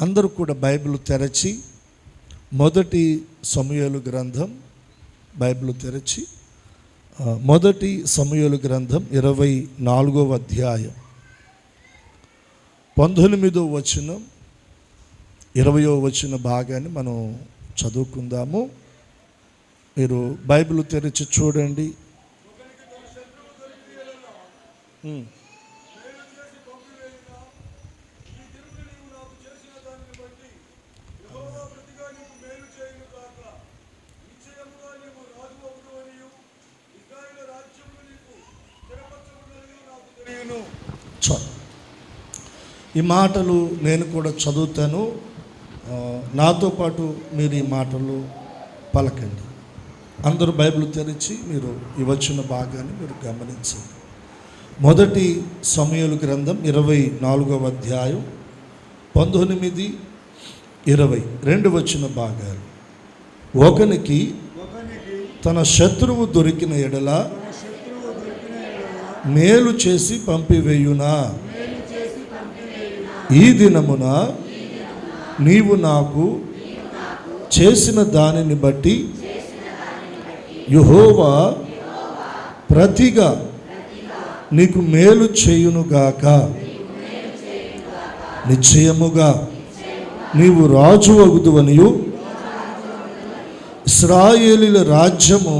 అందరూ కూడా బైబిల్ తెరచి మొదటి సమూయేలు గ్రంథం బైబిల్ తెరచి మొదటి సమూయేలు గ్రంథం 24వ అధ్యాయం 19వ వచనం 20వ వచన భాగాన్ని మనం చదువుకుందాము. మీరు బైబిల్ తెరిచి చూడండి. ఈ మాటలు నేను కూడా చదువుతాను, నాతో పాటు మీరు ఈ మాటలు పలకండి. అందరూ బైబిల్ తెరిచి మీరు ఈ వచ్చిన భాగాన్ని మీరు గమనించండి. మొదటి సమూయేలు గ్రంథం 24వ అధ్యాయం 19, 20 రెండు వచ్చిన భాగాలు. ఒకనికి తన శత్రువు దొరికిన ఎడల మేలు చేసి పంపివేయునా, ఈ దినమున నీవు నాకు చేసిన దానిని బట్టి యెహోవా ప్రతిగా నీకు మేలు చేయునుగాక. నిశ్చయముగా నీవు రాజు అగుదువనియు ఇశ్రాయేలీల రాజ్యము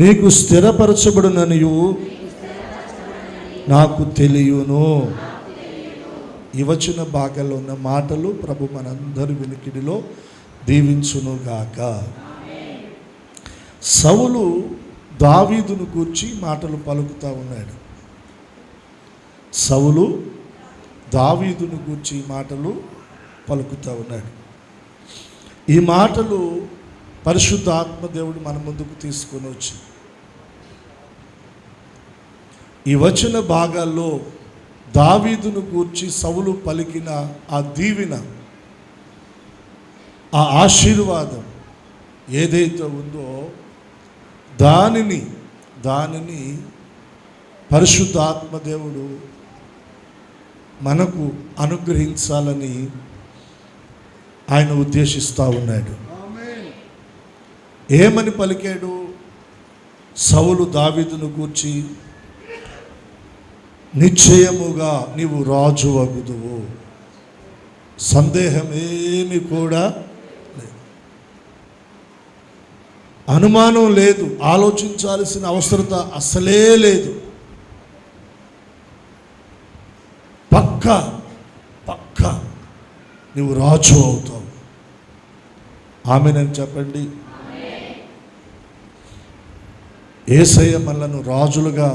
నీకు స్థిరపరచబడుననియు నాకు తెలియను. ఈ వచన భాగంలో ఉన్న మాటలు ప్రభు మనందరి వినికిడిలో దీవించునుగాక. సౌలు దావీదును గూర్చి మాటలు పలుకుతూ ఉన్నాడు. సౌలు దావీదును గూర్చి మాటలు పలుకుతూ ఉన్నాడు. ఈ మాటలు పరిశుద్ధ ఆత్మదేవుడు మన ముందుకు తీసుకొని వచ్చి ఈ వచన భాగాల్లో దావీదును గూర్చి సౌలు పలికిన ఆ దీవెన, ఆ ఆశీర్వాదం ఏదైతే ఉందో దానిని పరిశుద్ధ ఆత్మదేవుడు మనకు అనుగ్రహించాలని ఆయన ఉద్దేశిస్తూ ఉన్నాడు. ఏమని పలికాడు? సౌలు దావీదును గూర్చి, నిశ్చయముగా నీవు రాజు అగుదువు, సందేహం ఏమి కూడా లేదు, అనుమానం లేదు, ఆలోచించాల్సిన అవసరత అసలే లేదు. పక్కా నువ్వు రాజు అవుతావు. ఆమేనని చెప్పండి. యేసయ్య మనలను రాజులుగా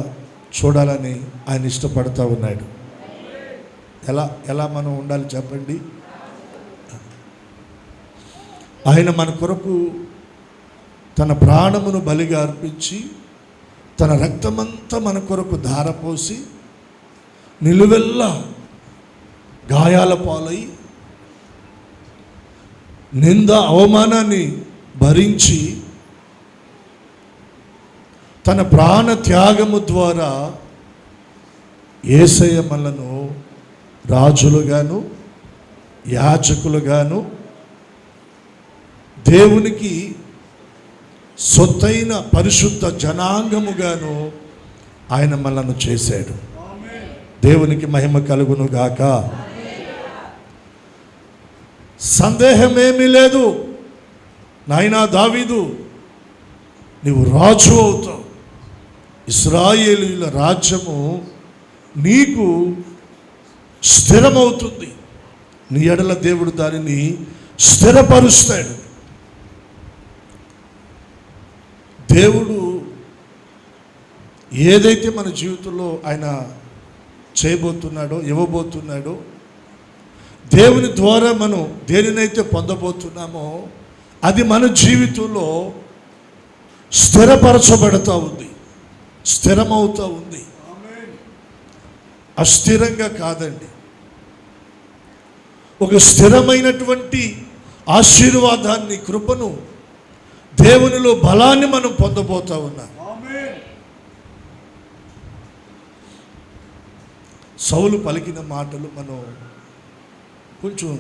చూడాలని ఆయన ఇష్టపడతా ఉన్నాడు. ఎలా మనం ఉండాలి చెప్పండి? ఆయన మన కొరకు తన ప్రాణమును బలిగా అర్పించి తన రక్తమంతా మన కొరకు ధారపోసి నిలువెల్లా గాయాల పాలై నింద అవమానాన్ని భరించి తన ప్రాణ త్యాగము ద్వారా యేసయ్య మనలను రాజులుగాను యాజకులుగాను దేవునికి సొత్తైన పరిశుద్ధ జనాంగముగాను ఆయన మనలను చేశాడు. దేవునికి మహిమ కలుగును గాక. సందేహమేమీ లేదు, నాయనా దావీదు నీవు రాజు అవుతావు, ఇశ్రాయేలీయుల రాజ్యము నీకు స్థిరమవుతుంది, నీ ఎడల దేవుడు దానిని స్థిరపరుస్తాడు. దేవుడు ఏదైతే మన జీవితంలో ఆయన చేయబోతున్నాడో, ఇవ్వబోతున్నాడో, దేవుని ద్వారా మనం దేనినైతే పొందబోతున్నామో అది మన జీవితంలో స్థిరపరచబడుతూ ఉంది, స్థిరమవుతూ ఉంది. అస్థిరంగా కాదండి. ఒక స్థిరమైనటువంటి ఆశీర్వాదాన్ని, కృపను, దేవునిలో బలాన్ని మనం పొందబోతా ఉన్నాం. సౌలు పలికిన మాటలు మనం కొంచెం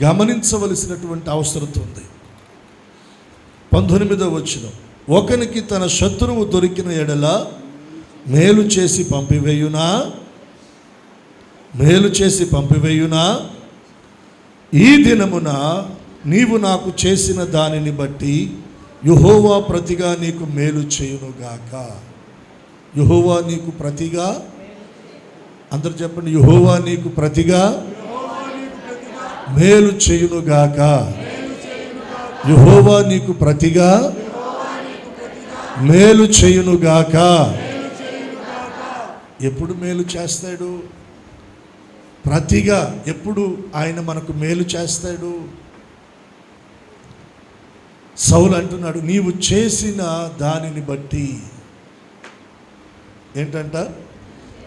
గమనించవలసినటువంటి అవసరం ఉంది. 19వ వచనం, ఒకనికి తన శత్రువు దొరికిన ఎడల మేలు చేసి పంపివేయునా, ఈ దినమున నీవు నాకు చేసిన దానిని బట్టి యెహోవా ప్రతిగా నీకు మేలు చేయునుగాక. యెహోవా నీకు ప్రతిగా, అందరూ చెప్పండి, యెహోవా నీకు ప్రతిగా మేలు చేయునుగాక. యెహోవా నీకు ప్రతిగా మేలు చేయునుగాక. ఎప్పుడు మేలు చేస్తాడు? ప్రతిగా. ఎప్పుడు ఆయన మనకు మేలు చేస్తాడు? సౌలు అంటున్నాడు, నీవు చేసిన దానిని బట్టి. ఏంటంట?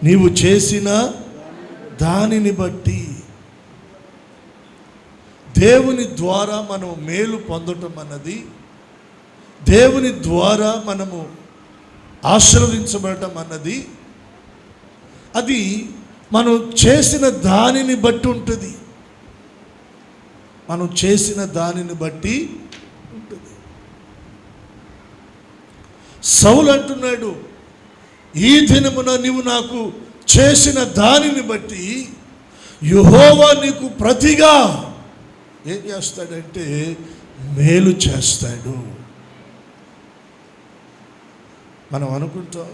నీవు చేసిన దానిని బట్టి. దేవుని ద్వారా మనం మేలు పొందటం అన్నది, దేవుని ద్వారా మనము ఆశీర్వదించబడటం అన్నది, అది మనం చేసిన దానిని బట్టి ఉంటుంది. మనం చేసిన దానిని బట్టి ఉంటుంది. సౌలు అంటున్నాడు, ఈ దినమున నీవు నాకు చేసిన దానిని బట్టి యెహోవా నీకు ప్రతిగా ఏం చేస్తాడంటే మేలు చేస్తాడు. మనం అనుకుంటాం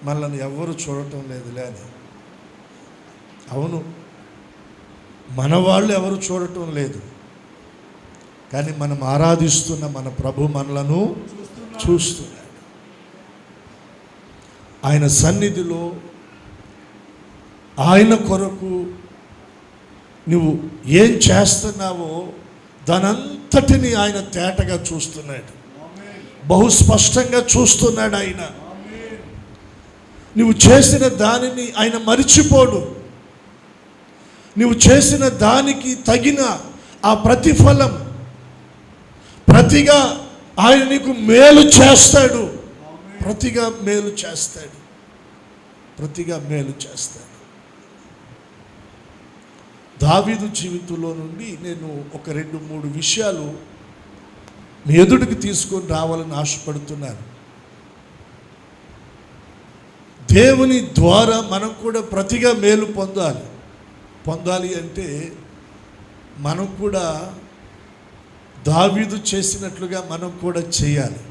మనల్ని ఎవ్వరు చూడటం లేదులే అని. అవును, మన వాళ్ళు ఎవరు చూడటం లేదు, కానీ మనం ఆరాధిస్తున్న మన ప్రభు మనలను చూస్తున్నాడు. ఆయన సన్నిధిలో ఆయన కొరకు నువ్వు ఏం చేస్తున్నావో దానంతటిని ఆయన తేటగా చూస్తున్నాడు, బహు స్పష్టంగా చూస్తున్నాడు. ఆయన నువ్వు చేసిన దానిని ఆయన మరిచిపోడు. నువ్వు చేసిన దానికి తగిన ఆ ప్రతిఫలం, ప్రతిగా ఆయన నీకు మేలు చేస్తాడు. ప్రతిగా మేలు చేస్తాడు. ప్రతిగా మేలు చేస్తాడు. దావీదు జీవితంలో నుండి నేను ఒక 2-3 విషయాలు మీ ఎదుటికి తీసుకొని రావాలని ఆశపడుతున్నాను. దేవుని ద్వారా మనం కూడా ప్రతిగా మేలు పొందాలి అంటే మనం కూడా దావీదు చేసినట్లుగా మనం కూడా చేయాలి.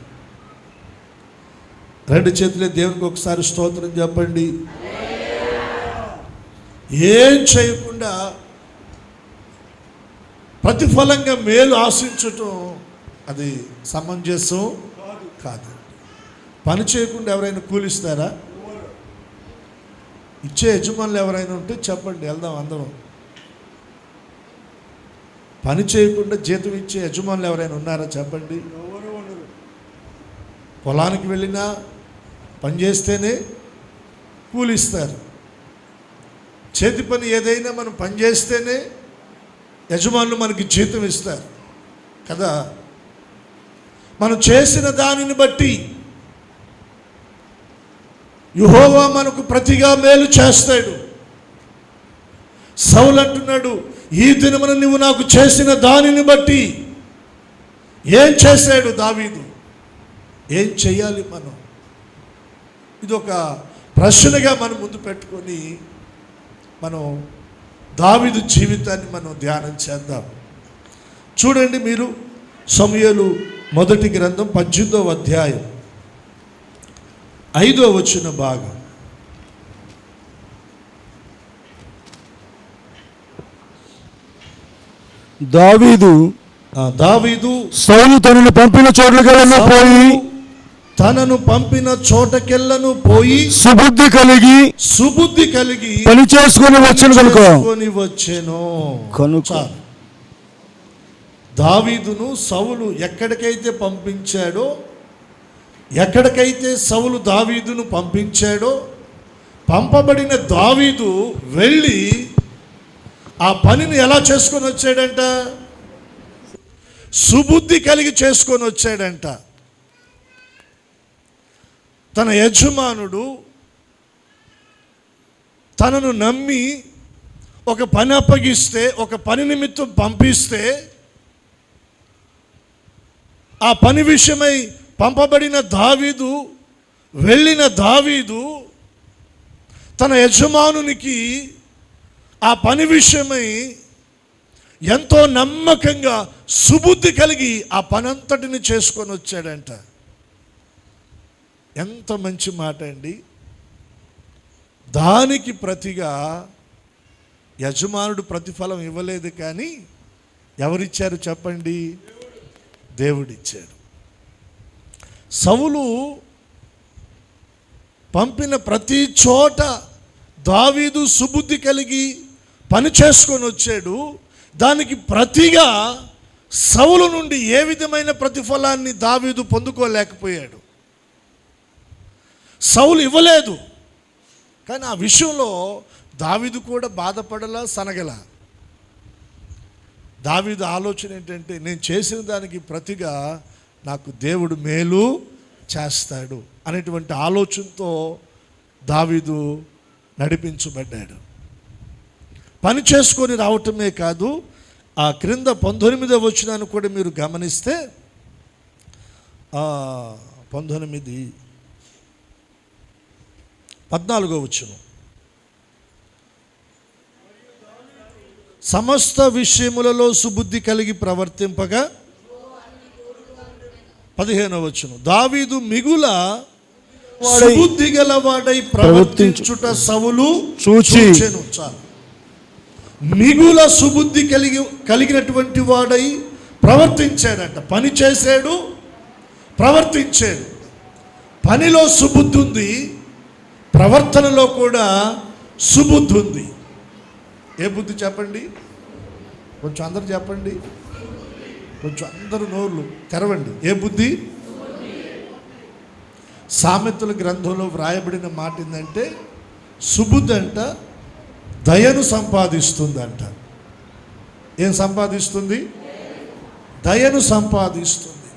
2 చేతులే దేవునికి ఒకసారి స్తోత్రం చెప్పండి. ఏం చేయకుండా ప్రతిఫలంగా మేలు ఆశించటం అది సమంజసం కాదు. పని చేయకుండా ఎవరైనా కూలిస్తారా? ఇచ్చే యజమానులు ఎవరైనా ఉంటే చెప్పండి, వెళ్దాం అందరం. పని చేయకుండా జీతం ఇచ్చే యజమానులు ఎవరైనా ఉన్నారా చెప్పండి. పొలానికి వెళ్ళినా పని చేస్తేనే కూలిస్తారు. చేతి పని ఏదైనా మనం పని చేస్తేనే యజమానులు మనకి జీతం ఇస్తారు కదా. మనం చేసిన దానిని బట్టి యెహోవా మనకు ప్రతిగా మేలు చేస్తాడు. సౌలు అంటున్నాడు, ఈ దినమున నువ్వు నాకు చేసిన దానిని బట్టి. ఏం చేశాడు దావీదు? ఏం చేయాలి మనం? ఇది ఒక ప్రశ్నగా మనం ముందు పెట్టుకొని మనం దావీదు జీవితాన్ని మనం ధ్యానం చేద్దాం. చూడండి, మీరు సమూయేలు మొదటి గ్రంథం 18వ అధ్యాయం 5వ వచన భాగం. దావీదు సౌలు తనను పంపిన చోటకెళ్ళను పోయి సుబుద్ధి కలిగి పని చేసుకొని వచ్చెను కనుక. దావీదును సౌలు ఎక్కడికైతే సౌలు దావీదును పంపించాడో, పంపబడిన దావీదు వెళ్ళి ఆ పనిని ఎలా చేసుకొని వచ్చాడంట? సుబుద్ధి కలిగి చేసుకొని వచ్చాడంట. తన యజమానుడు తనను నమ్మి ఒక పని అప్పగిస్తే, ఒక పని నిమిత్తం పంపిస్తే, ఆ పని విషయమై పంపబడిన దావీదు, వెళ్ళిన దావీదు తన యజమానునికి ఆ పని విషయమై ఎంతో నమ్మకంగా సుబుద్ధి కలిగి ఆ పనంతటిని చేసుకొని వచ్చాడంట. ఎంత మంచి మాట అండి. దానికి ప్రతిగా యజమానుడు ప్రతిఫలం ఇవ్వలేదు, కానీ ఎవరిచ్చారు చెప్పండి? దేవుడిచ్చాడు. సౌలు పంపిన ప్రతి చోట దావీదు సుబుద్ధి కలిగి పని చేసుకొని వచ్చాడు. దానికి ప్రతిగా సౌలు నుండి ఏ విధమైన ప్రతిఫలాన్ని దావీదు పొందుకోలేకపోయాడు. సౌలు ఇవ్వలేదు, కానీ ఆ విషయంలో దావీదు కూడా బాధపడలా, సనగల. దావీదు ఆలోచన ఏంటంటే, నేను చేసిన దానికి ప్రతిగా నాకు దేవుడు మేలు చేస్తాడు అనేటువంటి ఆలోచనతో దావీదు నడిపించబడ్డాడు. పని చేసుకొని రావటమే కాదు, ఆ క్రింద 19వ వచనాన్ని కూడా మీరు గమనిస్తే, 14వ వచనం, సమస్త విషయములలో సుబుద్ధి కలిగి ప్రవర్తింపగా, 15వ వచనం, దావీదు మిగుల సుబుద్ధి గలవాడై ప్రవర్తించుట సౌలు చూచెను. చాలు. మిగుల సుబుద్ధి కలిగినటువంటి వాడై ప్రవర్తించాడంట. పని చేశాడు, ప్రవర్తించాడు. పనిలో సుబుద్ధి ఉంది, ప్రవర్తనలో కూడా సుబుద్ధి ఉంది. ఏ బుద్ధి చెప్పండి? కొంచెం అందరు చెప్పండి, కొంచెం అందరూ నోర్లు తెరవండి. ఏ బుద్ధి? సామెతల గ్రంథంలో వ్రాయబడిన మాట ఏంటంటే, సుబుద్ధి అంట దయను సంపాదిస్తుందంట. ఏం సంపాదిస్తుంది? దయను సంపాదిస్తుంది.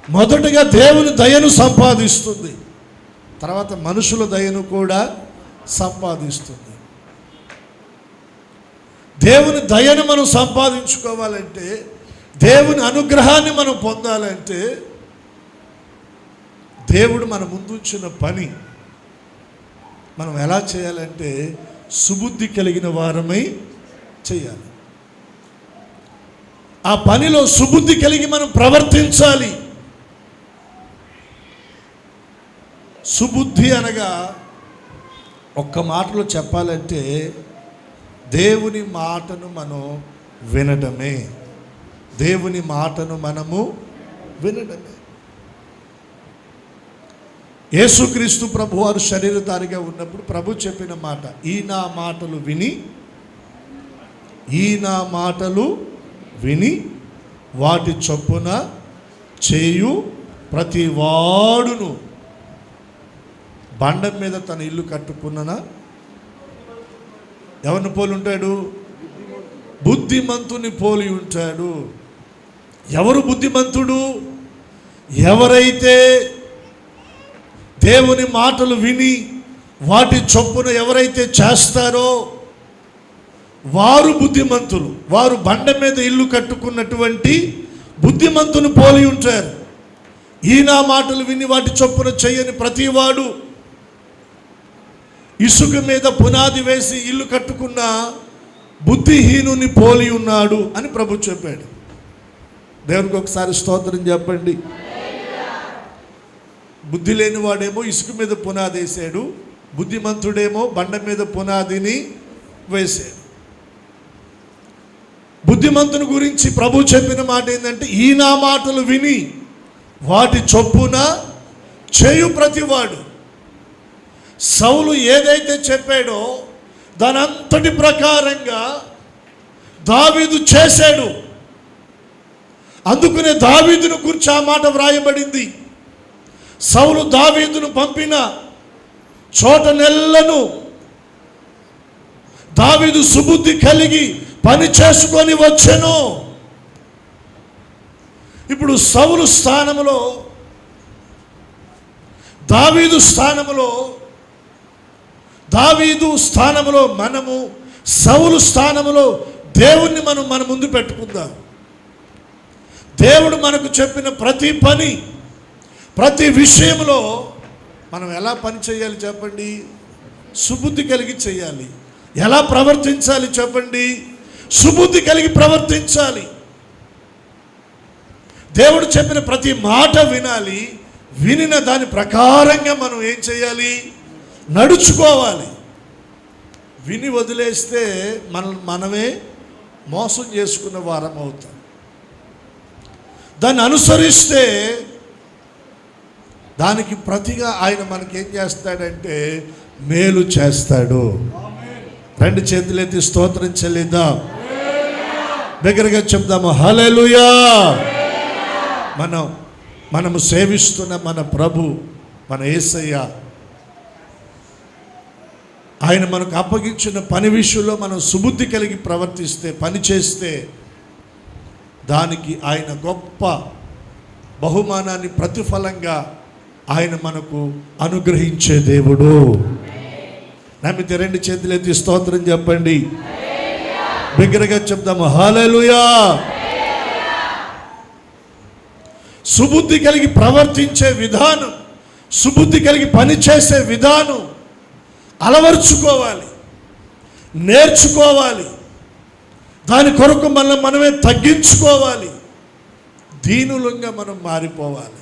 మొదటగా దేవుని దయను సంపాదిస్తుంది, తర్వాత మనుషుల దయను కూడా సంపాదిస్తుంది. దేవుని దయను మనం సంపాదించుకోవాలంటే, దేవుని అనుగ్రహాన్ని మనం పొందాలంటే, దేవుడు మన ముందుంచిన పని మనం ఎలా చేయాలంటే సుబుద్ధి కలిగిన వారమై చేయాలి. ఆ పనిలో సుబుద్ధి కలిగి మనం ప్రవర్తించాలి. సుబుద్ధి అనగా ఒక్క మాటలో చెప్పాలంటే దేవుని మాటను మనం వినడమే. దేవుని మాటను మనము వినడమే. యేసుక్రీస్తు ప్రభు వారు శరీరధారిగా ఉన్నప్పుడు ప్రభు చెప్పిన మాట, ఈ నా మాటలు విని వాటి చొప్పున చేయు ప్రతి వాడును బండం మీద తన ఇల్లు కట్టుకున్ననా ఎవరిని పోలి ఉంటాడు? బుద్ధిమంతుని పోలి ఉంటాడు. ఎవరు బుద్ధిమంతుడు? ఎవరైతే దేవుని మాటలు విని వాటి చొప్పున ఎవరైతే చేస్తారో వారు బుద్ధిమంతులు. వారు బండ మీద ఇల్లు కట్టుకున్నటువంటి బుద్ధిమంతుని పోలి ఉంటారు. ఈ నా మాటలు విని వాటి చొప్పున చేయని ప్రతివాడు ఇసుక మీద పునాది వేసి ఇల్లు కట్టుకున్న బుద్ధిహీనుని పోలి ఉన్నాడు అని ప్రభు చెప్పాడు. దేవునికి ఒకసారి స్తోత్రం చెప్పండి. బుద్ధి లేని వాడేమో ఇసుక మీద పునాది వేసాడు, బుద్ధిమంతుడేమో బండ మీద పునాదిని వేసాడు. బుద్ధిమంతుని గురించి ప్రభు చెప్పిన మాట ఏంటంటే, ఈ నా మాటలు విని వాటి చొప్పున చేయు ప్రతివాడు. సౌలు ఏదైతే చెప్పాడో దానంతటి ప్రకారంగా దావీదు చేశాడు. అందుకనే దావీదును గురించి ఆ మాట వ్రాయబడింది. సౌలు దావీదును పంపిన చోట నెల్లను దావీదు సుబుద్ధి కలిగి పని చేసుకొని వచ్చెను. ఇప్పుడు సౌలు స్థానంలో, దావీదు స్థానంలో మనము సౌలు స్థానంలో దేవుణ్ణి మనం మన ముందు పెట్టుకుందాం. దేవుడు మనకు చెప్పిన ప్రతి పని, ప్రతి విషయంలో మనం ఎలా పని చేయాలి చెప్పండి? సుబుద్ధి కలిగి చేయాలి. ఎలా ప్రవర్తించాలి చెప్పండి? సుబుద్ధి కలిగి ప్రవర్తించాలి. దేవుడు చెప్పిన ప్రతి మాట వినాలి. వినిన దాని ప్రకారంగా మనం ఏం చేయాలి? నడుచుకోవాలి. విని వదిలేస్తే మనమే మోసం చేసుకున్న వారం అవుతాం. దాన్ని అనుసరిస్తే దానికి ప్రతిగా ఆయన మనకేం చేస్తాడంటే మేలు చేస్తాడు. రెండు చేతులెత్తి స్తోత్రం చెల్లిద్దాం. దగ్గరగా చెప్దాము హల్లెలూయా. మనము సేవిస్తున్న మన ప్రభు, మన యేసయ్య, ఆయన మనకు అప్పగించిన పని విషయంలో మనం సుబుద్ధి కలిగి ప్రవర్తిస్తే, పని చేస్తే దానికి ఆయన గొప్ప బహుమానాన్ని ప్రతిఫలంగా ఆయన మనకు అనుగ్రహించే దేవుడు. నమ్మితే రెండు చేతులెత్తి స్తోత్రం చెప్పండి. బిగ్గరగా చెప్దాము హల్లెలూయా. సుబుద్ధి కలిగి ప్రవర్తించే విధానం, సుబుద్ధి కలిగి పనిచేసే విధానం అలవర్చుకోవాలి, నేర్చుకోవాలి. దాని కొరకు మనమే తగ్గించుకోవాలి. దీనులంగా మనం మారిపోవాలి.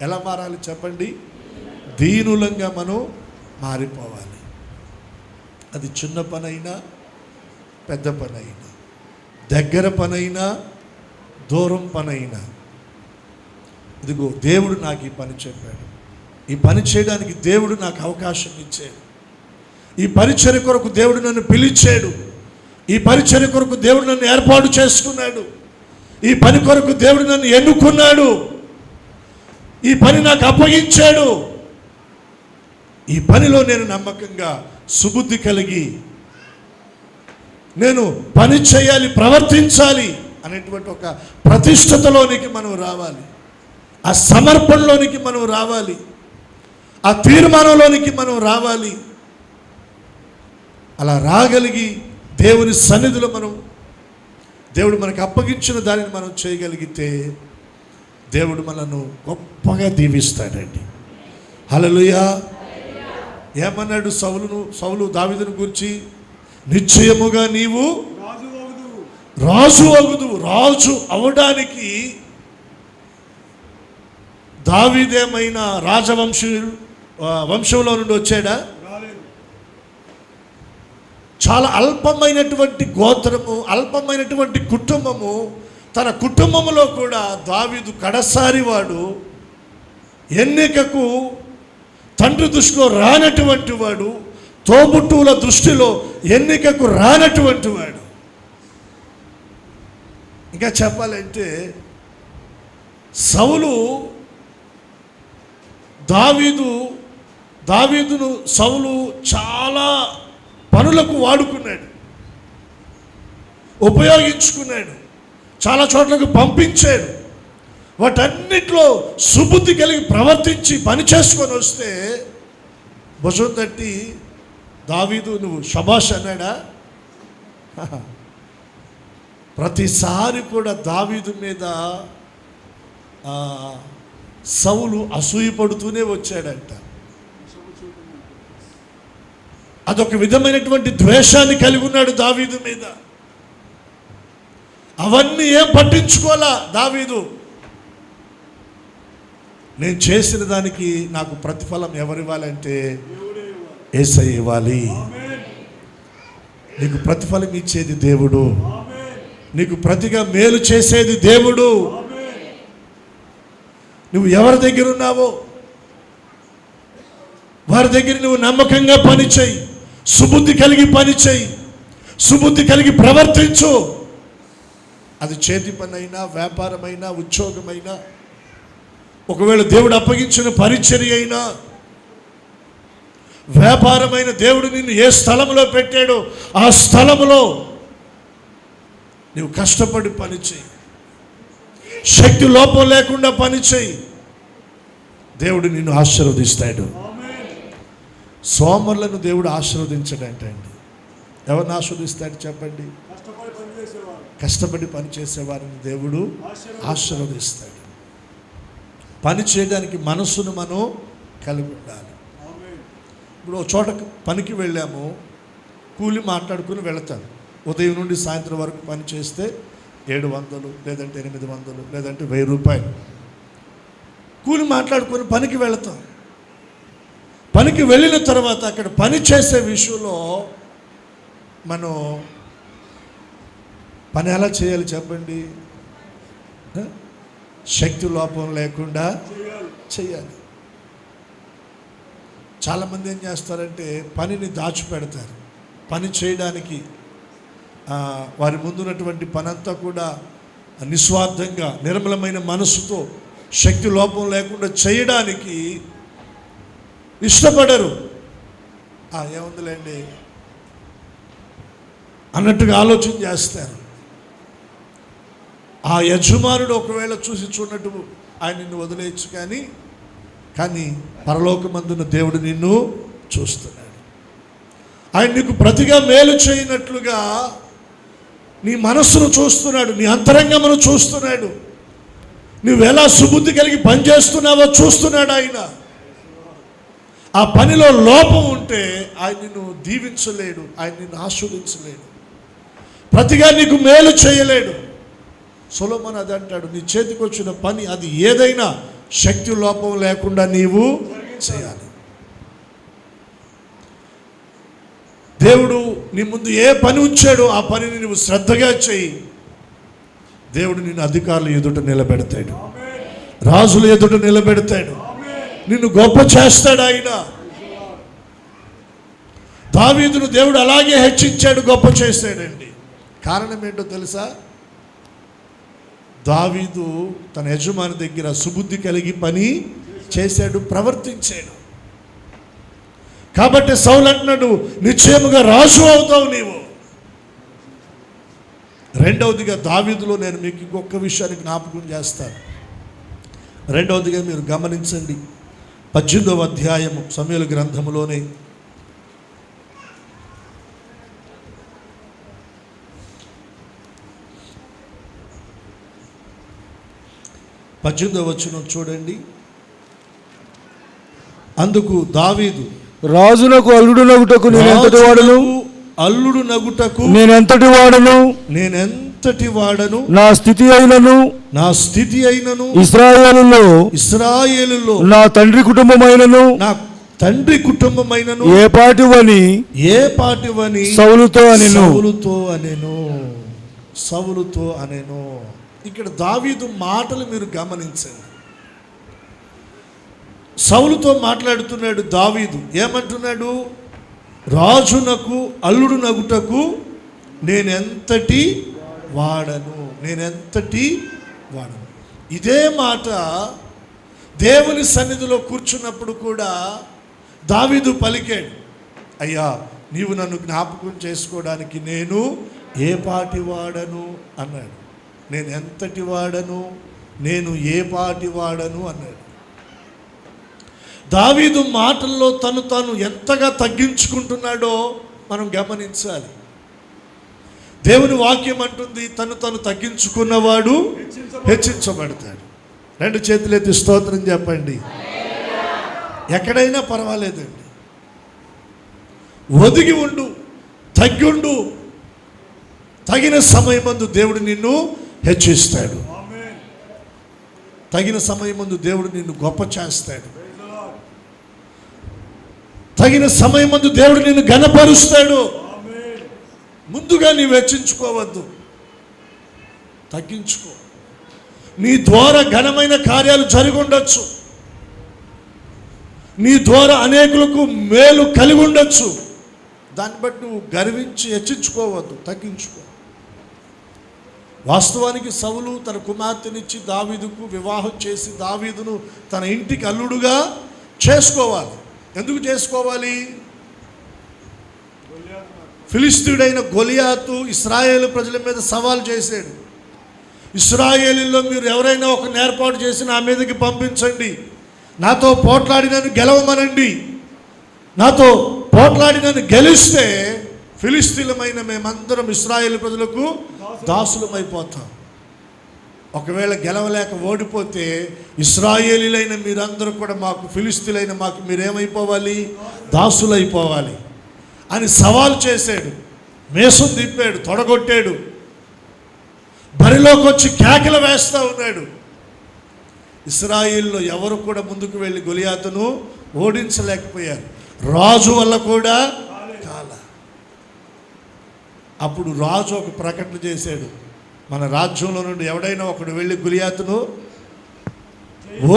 ఎలా మారాలి చెప్పండి? దీనులంగా మనం మారిపోవాలి. అది చిన్న పనైనా, పెద్ద పనైనా, దగ్గర పనైనా, దూరం పనైనా. ఇదిగో దేవుడు నాకు ఈ పని చెప్పాడు, ఈ పని చేయడానికి దేవుడు నాకు అవకాశం ఇచ్చాడు, ఈ పరిచర్య కొరకు దేవుడు నన్ను పిలిచాడు, ఈ పరిచర్య కొరకు దేవుడు నన్ను ఏర్పాటు చేసుకున్నాడు, ఈ పని కొరకు దేవుడు నన్ను ఎన్నుకున్నాడు, ఈ పని నాకు అప్పగించాడు. ఈ పనిలో నేను నమ్మకంగా సుబుద్ధి కలిగి నేను పని చేయాలి, ప్రవర్తించాలి అనేటువంటి ఒక ప్రతిష్టతలోనికి మనం రావాలి. ఆ సమర్పణలోనికి మనం రావాలి. ఆ తీర్మానంలోనికి మనం రావాలి. అలా రాగలిగి దేవుని సన్నిధిలో దేవుడు మనకు అప్పగించిన దానిని మనం చేయగలిగితే దేవుడు మనను గొప్పగా దీవిస్తాడండి. హల్లెలూయా. ఏమన్నాడు సౌలు దావీదును గురించి? నిశ్చయముగా నీవు రాజు అగుదువు. రాజు అవడానికి దావీదేమైనా వంశంలో నుండి వచ్చాడా? చాలా అల్పమైనటువంటి గోత్రము, అల్పమైనటువంటి కుటుంబము. తన కుటుంబంలో కూడా దావీదు కడసారి వాడు, ఎన్నికకు తండ్రి దృష్టిలో రానటువంటి వాడు, తోబుట్టువుల దృష్టిలో ఎన్నికకు రానటువంటి వాడు. ఇంకా చెప్పాలంటే సౌలు దావీదును సౌలు చాలా పనులకు వాడుకున్నాడు, ఉపయోగించుకున్నాడు, చాలా చోట్లకు పంపించాడు. వాటన్నిటిలో సుబుద్ధి కలిగి ప్రవర్తించి పని చేసుకొని వస్తే భుజం తట్టి దావీదు నువ్వు శబాష్ అన్నాడా? ప్రతిసారి కూడా దావీదు మీద సౌలు అసూయపడుతూనే వచ్చాడంట. అదొక విధమైనటువంటి ద్వేషాన్ని కలిగి ఉన్నాడు దావీదు మీద. అవన్నీ ఏం పట్టించుకోలా దావీదు. నేను చేసిన దానికి నాకు ప్రతిఫలం ఎవరివ్వాలంటే యేసయ్య ఇవ్వాలి. నీకు ప్రతిఫలం ఇచ్చేది దేవుడు, నీకు ప్రతిగా మేలు చేసేది దేవుడు. నువ్వు ఎవరి దగ్గర ఉన్నావో వారి దగ్గర నువ్వు నమ్మకంగా పని చేయి, సుబుద్ధి కలిగి పని చేయి, సుబుద్ధి కలిగి ప్రవర్తించు. అది చేతి పని అయినా, వ్యాపారమైనా, ఉద్యోగమైనా, ఒకవేళ దేవుడు అప్పగించిన పరిచర్య అయినా, వ్యాపారమైన, దేవుడు నిన్ను ఏ స్థలంలో పెట్టాడో ఆ స్థలంలో నువ్వు కష్టపడి పని చేయి, శక్తి లోపం లేకుండా పని చేయి. దేవుడు నిన్ను ఆశీర్వదిస్తాడు. సోమరులను దేవుడు ఆశీర్వదించడంటే అండి. ఎవరిని ఆశీర్వదిస్తాడు చెప్పండి? కష్టపడి పని చేసేవారిని దేవుడు ఆశీర్వదిస్తాడు. పని చేయడానికి మనసును మనం కలిగి ఉండాలి. ఇప్పుడు ఒక చోట పనికి వెళ్ళాము, కూలి మాట్లాడుకుని వెళతాను. ఉదయం నుండి సాయంత్రం వరకు పని చేస్తే 700, లేదంటే 800, లేదంటే 1000 రూపాయలు కూలి మాట్లాడుకొని పనికి వెళతాం. పనికి వెళ్ళిన తర్వాత అక్కడ పని చేసే విషయంలో మనం పని ఎలా చేయాలి చెప్పండి? శక్తి లోపం లేకుండా చేయాలి. చాలామంది ఏం చేస్తారంటే పనిని దాచిపెడతారు. పని చేయడానికి వారి ముందున్నటువంటి పనంతా కూడా నిస్వార్థంగా నిర్మలమైన మనసుతో శక్తి లోపం లేకుండా చేయడానికి ఇష్టపడరు. ఏముందిలేండి అన్నట్టుగా ఆలోచన చేస్తారు. ఆ యజమానుడు ఒకవేళ చూసి చూడనట్టు ఆయన నిన్ను వదిలేయచ్చు, కానీ పరలోకమందున్న దేవుడు నిన్ను చూస్తున్నాడు. ఆయన నీకు ప్రతిగా మేలు చేయనట్లుగా నీ మనస్సును చూస్తున్నాడు, నీ అంతరంగమును చూస్తున్నాడు, నువ్వెలా సుబుద్ధి కలిగి పనిచేస్తున్నావో చూస్తున్నాడు ఆయన. ఆ పనిలో లోపం ఉంటే ఆయన నిన్ను దీవించలేడు, ఆయన నిన్ను ఆశీర్వదించలేడు, ప్రతిగా నీకు మేలు చేయలేడు. సొలొమోను అది అంటాడు, నీ చేతికి వచ్చిన పని అది ఏదైనా శక్తి లోపం లేకుండా నీవు చేయాలి. దేవుడు నీ ముందు ఏ పని ఉంచాడో ఆ పనిని నువ్వు శ్రద్ధగా చేయి. దేవుడు నిన్ను అధికారుల ఎదుట నిలబెడతాడు, రాజుల ఎదుట నిలబెడతాడు, నిన్ను గొప్ప చేస్తాడు ఆయన. దావీదును దేవుడు అలాగే హెచ్చించాడు, గొప్ప చేశాడండి. కారణం ఏంటో తెలుసా? దావీదు తన యజమాని దగ్గర సుబుద్ధి కలిగి పని చేశాడు, ప్రవర్తించాడు. కాబట్టి సౌలు అంటున్నాడు, నిశ్చయముగా రాజు అవుతావు నీవు. రెండవదిగా దావీదులో నేను మీకు ఇంకొక విషయాన్ని జ్ఞాపకం చేస్తాను. రెండవదిగా మీరు గమనించండి, 18వ అధ్యాయము సమూయేలు గ్రంథములోనే 18వ వచనం చూడండి. అందుకు దావీదు, రాజునకు అల్లుడు నగుటకు నేనెంతటి వాడను, నా స్థితి అయినను ఇశ్రాయేలులో నా తండ్రి కుటుంబమైనను ఏ పాటివని సౌలుతో అనెను. ఇక్కడ దావీదు మాటలు మీరు గమనించండి. సౌలుతో మాట్లాడుతున్నాడు దావీదు. ఏమంటున్నాడు? రాజునకు అల్లుడు నగుటకు నేనెంతటి వాడను. ఇదే మాట దేవుని సన్నిధిలో కూర్చున్నప్పుడు కూడా దావీదు పలికాడు. అయ్యా, నీవు నన్ను జ్ఞాపకం చేసుకోవడానికి నేను ఏ పాటి వాడను అన్నాడు. నేను ఎంతటి వాడను, నేను ఏ పాటి వాడను అన్నాడు. దావీదు మాటల్లో తాను ఎంతగా తగ్గించుకుంటున్నాడో మనం గమనించాలి. దేవుని వాక్యం అంటుంది, తను తగ్గించుకున్నవాడు హెచ్చించబడతాడు. 2 చేతులెత్తి స్తోత్రం చెప్పండి. ఎక్కడైనా పర్వాలేదండి, ఒదిగి ఉండు, తగ్గుండు. తగిన సమయమందు దేవుడు నిన్ను హెచ్చిస్తాడు. తగిన సమయమందు దేవుడు నిన్ను గొప్ప చేస్తాడు. తగిన సమయమందు దేవుడు నిన్ను ఘనపరుస్తాడు. ముందుగా నీవు హెచ్చించుకోవద్దు, తగ్గించుకో. నీ ద్వారా ఘనమైన కార్యాలు జరిగి ఉండొచ్చు, నీ ద్వారా అనేకులకు మేలు కలిగి ఉండొచ్చు. దాన్ని బట్టి నువ్వు గర్వించి హెచ్చించుకోవద్దు, తగ్గించుకో. వాస్తవానికి సౌలు తన కుమార్తెనిచ్చి దావీదుకు వివాహం చేసి దావీదును తన ఇంటికి అల్లుడుగా చేసుకోవాలి. ఎందుకు చేసుకోవాలి? ఫిలిస్తీయుడైన గొలియాతు ఇశ్రాయేలు ప్రజల మీద సవాల్ చేశాడు. ఇశ్రాయేలులో మీరు ఎవరైనా ఒక ఏర్పాటు చేసి నా మీదకి పంపించండి, నాతో పోట్లాడి నన్ను గెలవమనండి. నాతో పోట్లాడి నన్ను గెలిస్తే ఫిలిస్తీన్లమైన మేమందరం ఇశ్రాయేలు ప్రజలకు దాసులమైపోతాం. ఒకవేళ గెలవలేక ఓడిపోతే ఇశ్రాయేలీలైన మీరందరూ కూడా మాకు, ఫిలిస్తీన్లైన మాకు మీరేమైపోవాలి? దాసులైపోవాలి అని సవాల్ చేశాడు. మేసం తిప్పాడు, తొడగొట్టాడు, బరిలోకి వచ్చి కేకలు వేస్తూ ఉన్నాడు. ఇశ్రాయేల్లో ఎవరు కూడా ముందుకు వెళ్ళి గొలియాతును ఓడించలేకపోయారు. రాజు వల్ల కూడా కాల. అప్పుడు రాజు ఒక ప్రకటన చేశాడు, మన రాజ్యంలో నుండి ఎవడైనా ఒకడు వెళ్ళి గొలియాతును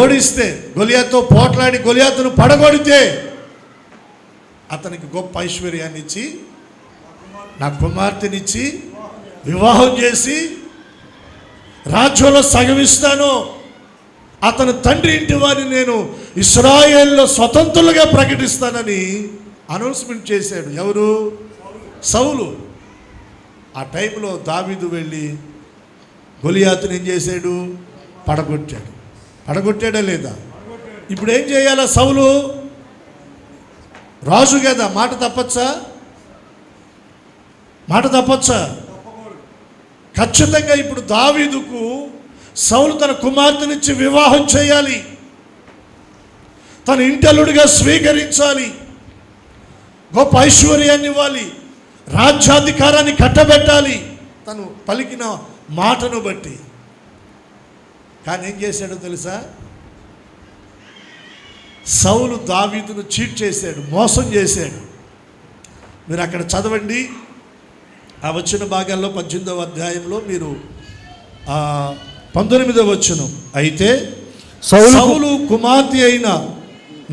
ఓడిస్తే, గొలియాతుతో పోట్లాడి గొలియాతును పడగొడితే అతనికి గొప్ప ఐశ్వర్యాన్ని ఇచ్చి, నా కుమార్తెనిచ్చి వివాహం చేసి రాజ్యంలో సగమిస్తాను, అతని తండ్రి ఇంటి వారిని నేను ఇశ్రాయేల్లో స్వతంత్రులుగా ప్రకటిస్తానని అనౌన్స్మెంట్ చేశాడు. ఎవరు? సౌలు. ఆ టైంలో దావీదు వెళ్ళి గొలియాతుని ఏం చేశాడు? పడగొట్టాడు. పడగొట్టాడా లేదా? ఇప్పుడు ఏం చేయాలా? సౌలు రాజు కదా, మాట తప్పచ్చా? మాట తప్పచ్చా? ఖచ్చితంగా ఇప్పుడు దావీదుకు సౌలు తన కుమార్తెనిచ్చి వివాహం చేయాలి, తన ఇంటల్లుడిగా స్వీకరించాలి, గొప్ప ఐశ్వర్యాన్ని ఇవ్వాలి, రాజ్యాధికారాన్ని కట్టబెట్టాలి తను పలికిన మాటను బట్టి. కానీ ఏం చేశాడో తెలుసా? సౌలు దావీదును చీట్ చేశాడు, మోసం చేశాడు. మీరు అక్కడ చదవండి, ఆ వచ్చిన భాగాల్లో 18వ అధ్యాయంలో మీరు 19వ వచనం. అయితే సౌలు కుమార్తె అయిన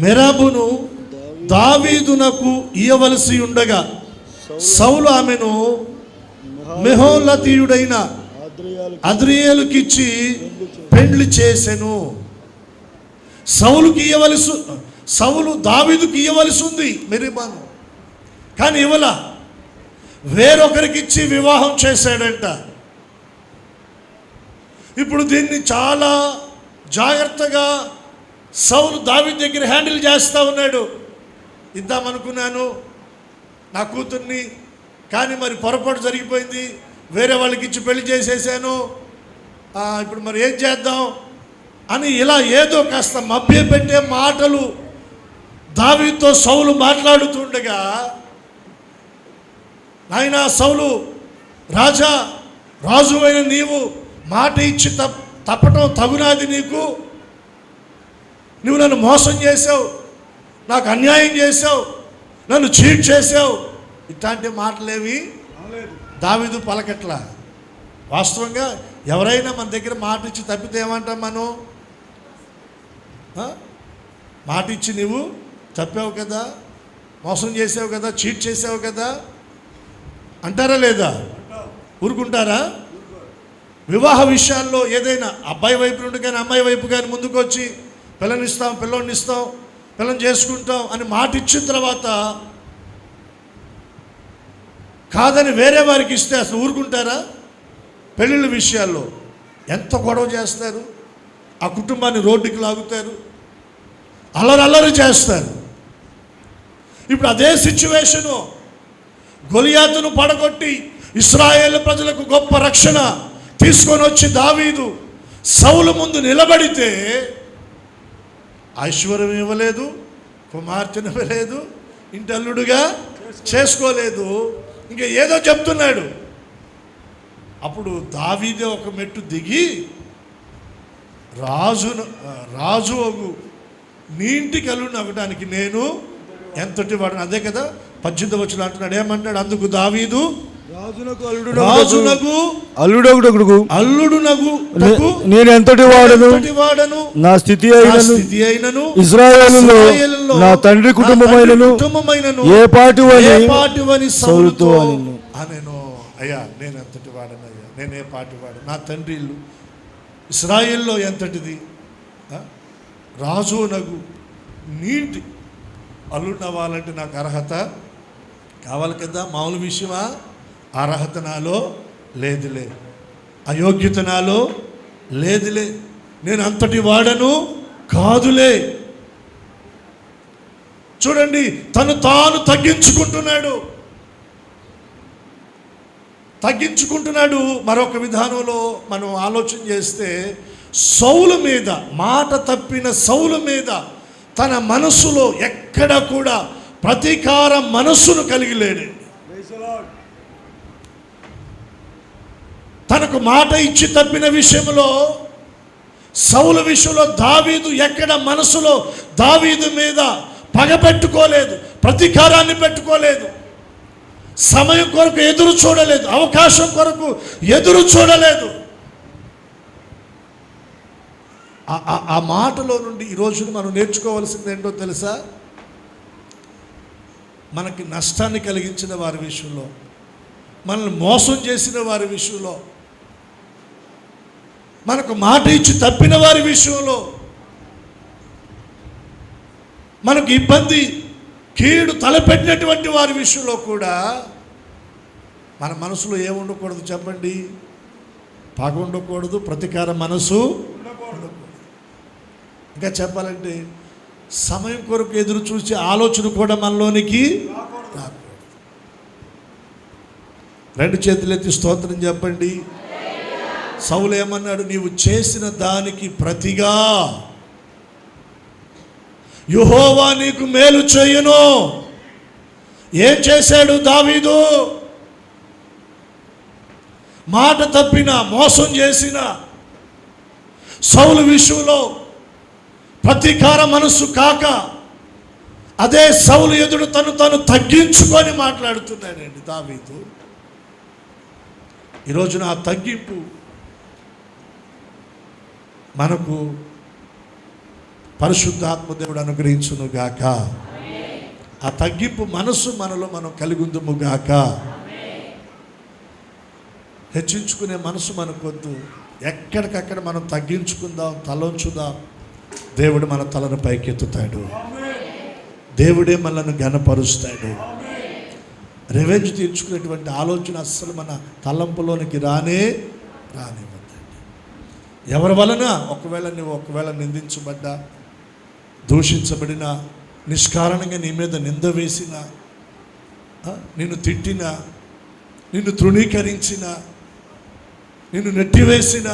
మెరాబును దావీదునకు ఇయ్యవలసి ఉండగా సౌలు ఆమెను మెహోలతీయుడైన అద్రియేలుకిచ్చి పెండ్లి చేసెను. సౌలు దావీదుకి ఇయ్యవలసి ఉంది మెరీబాను, కానీ ఇవ్వల, వేరొకరికిచ్చి వివాహం చేశాడంట. ఇప్పుడు దీన్ని చాలా జాగ్రత్తగా సౌలు దావీదు దగ్గర హ్యాండిల్ చేస్తూ ఉన్నాడు. ఇద్దామనుకున్నాను నా కూతుర్ని, కానీ మరి పొరపాటు జరిగిపోయింది, వేరే వాళ్ళకి ఇచ్చి పెళ్లి చేసేసాను, ఇప్పుడు మరి ఏం చేద్దాం అని ఇలా ఏదో కాస్త మభ్యపెట్టే మాటలు దావీదుతో సౌలు మాట్లాడుతుండగా, నాయన సౌలు, రాజు అయిన నీవు మాట ఇచ్చి తప్పటం తగునాది నీకు? నువ్వు నన్ను మోసం చేసావు, నాకు అన్యాయం చేసావు, నన్ను చీట్ చేసావు. ఇట్లాంటి మాటలేవి దావీదు పలకట్ల. వాస్తవంగా ఎవరైనా మన దగ్గర మాట ఇచ్చి తప్పితే ఏమంటాం మనం? మాట ఇచ్చి నీవు తప్పావు కదా, మోసం చేసావు కదా, చీట్ చేసావు కదా అంటారా లేదా? ఊరుకుంటారా? వివాహ విషయాల్లో ఏదైనా అబ్బాయి వైపు నుండి కానీ అమ్మాయి వైపు కానీ ముందుకు వచ్చి పిల్లనిస్తాం, పిల్లని చేసుకుంటాం అని మాట ఇచ్చిన తర్వాత కాదని వేరే వారికి ఇస్తే అసలు ఊరుకుంటారా? పెళ్ళిళ్ళ విషయాల్లో ఎంత గొడవ చేస్తారు, ఆ కుటుంబాన్ని రోడ్డుకి లాగుతారు, అల్లరి చేస్తారు. ఇప్పుడు అదే సిచ్యువేషను, గొలియాతును పడగొట్టి ఇశ్రాయేలు ప్రజలకు గొప్ప రక్షణ తీసుకొని వచ్చి దావీదు సౌలు ముందు నిలబడితే ఐశ్వర్యం ఇవ్వలేదు, కుమార్తెను ఇవ్వలేదు, ఇంటల్లుడుగా చేసుకోలేదు, ఇంకా ఏదో చెప్తున్నాడు. అప్పుడు దావీదే ఒక మెట్టు దిగి, రాజు నీ ఇంటికి అల్లుడిని అవ్వడానికి నేను ఎంతటి వాడు. అదే కదా 18వ వచనం అంటున్నాడు, ఏమంటాడు? అందుకు దావీదు రాజునకు అల్లుడునగు నేను ఎంతటి వాడను, నా స్థితి అయినను ఇశ్రాయేలులో నా తండ్రి కుటుంబమైనను ఏ పాటివని సౌలుతో అనెను. అయ్యా నేను ఎంతటి వాడనయ్యా, నేను ఏ పాటి వాడు, నా తండ్రి ఇల్లు ఇశ్రాయేల్లో ఎంతటిది, రాజునగు నీటి అల్లుడిని అవ్వాలంటే నాకు అర్హత కావాలి కదా. మామూలు విషయమా? అర్హత నాలో లేదులే, అయోగ్యత నాలో లేదులే, నేను అంతటి వాడను కాదులే. చూడండి, తాను తగ్గించుకుంటున్నాడు. తగ్గించుకుంటున్నాడు. మరొక విధానంలో మనం ఆలోచన చేస్తే సౌలు మీద, మాట తప్పిన సౌలు మీద తన మనసులో ఎక్కడ కూడా ప్రతీకార మనస్సును కలిగి లేడు. తనకు మాట ఇచ్చి తప్పిన విషయంలో, సౌలు విషయంలో దావీదు ఎక్కడ మనసులో దావీదు మీద పగ పెట్టుకోలేదు, ప్రతీకారాన్ని పెట్టుకోలేదు, సమయం కొరకు ఎదురు చూడలేదు, అవకాశం కొరకు ఎదురు చూడలేదు. ఆ మాటలో నుండి ఈరోజు మనం నేర్చుకోవాల్సింది ఏంటో తెలుసా? మనకి నష్టాన్ని కలిగించిన వారి విషయంలో, మనల్ని మోసం చేసిన వారి విషయంలో, మనకు మాట ఇచ్చి తప్పిన వారి విషయంలో, మనకు ఇబ్బంది కీడు తలపెట్టినటువంటి వారి విషయంలో కూడా మన మనసులో ఏముండకూడదు చెప్పండి? పగ ఉండకూడదు, ప్రతీకార మనసు ఉండకూడదు. ఇంకా చెప్పాలంటే సమయం కొరకు ఎదురు చూసే ఆలోచన కూడా మనలోనికి రాకూడదు. రెండు చేతులెత్తి స్తోత్రం చెప్పండి. సౌలు ఏమన్నాడు? నీవు చేసిన దానికి ప్రతిగా యెహోవా నీకు మేలు చేయును. ఏం చేశాడు దావీదు? మాట తప్పిన, మోసం చేసిన సౌలు విషయంలో ప్రతీకార మనస్సు కాక అదే సౌలు ఎదుడు తను తగ్గించుకొని మాట్లాడుతున్నాడండి దావీదు. ఈరోజున ఆ తగ్గింపు మనకు పరిశుద్ధాత్మ దేవుడు అనుగ్రహించును గాక. ఆ తగ్గింపు మనసు మనలో మనం కలిగుందుము గాక. హెచ్చించుకునే మనసు మనకొద్దు. ఎక్కడికక్కడ మనం తగ్గించుకుందాం, తలంచుదాం. దేవుడు మన తలను పైకెత్తుతాడు. దేవుడే మనల్ని ఘనపరుస్తాడు. రివెంజ్ తీర్చుకునేటువంటి ఆలోచన అస్సలు మన తలంపులోనికి రానివ్వద్దండి. ఎవరి వలన ఒకవేళ నిందించబడ్డా, దూషించబడిన, నిష్కారణంగా నీ మీద నింద వేసిన, నిన్ను తిట్టిన, నిన్ను తృణీకరించిన, నిన్ను నెట్టివేసిన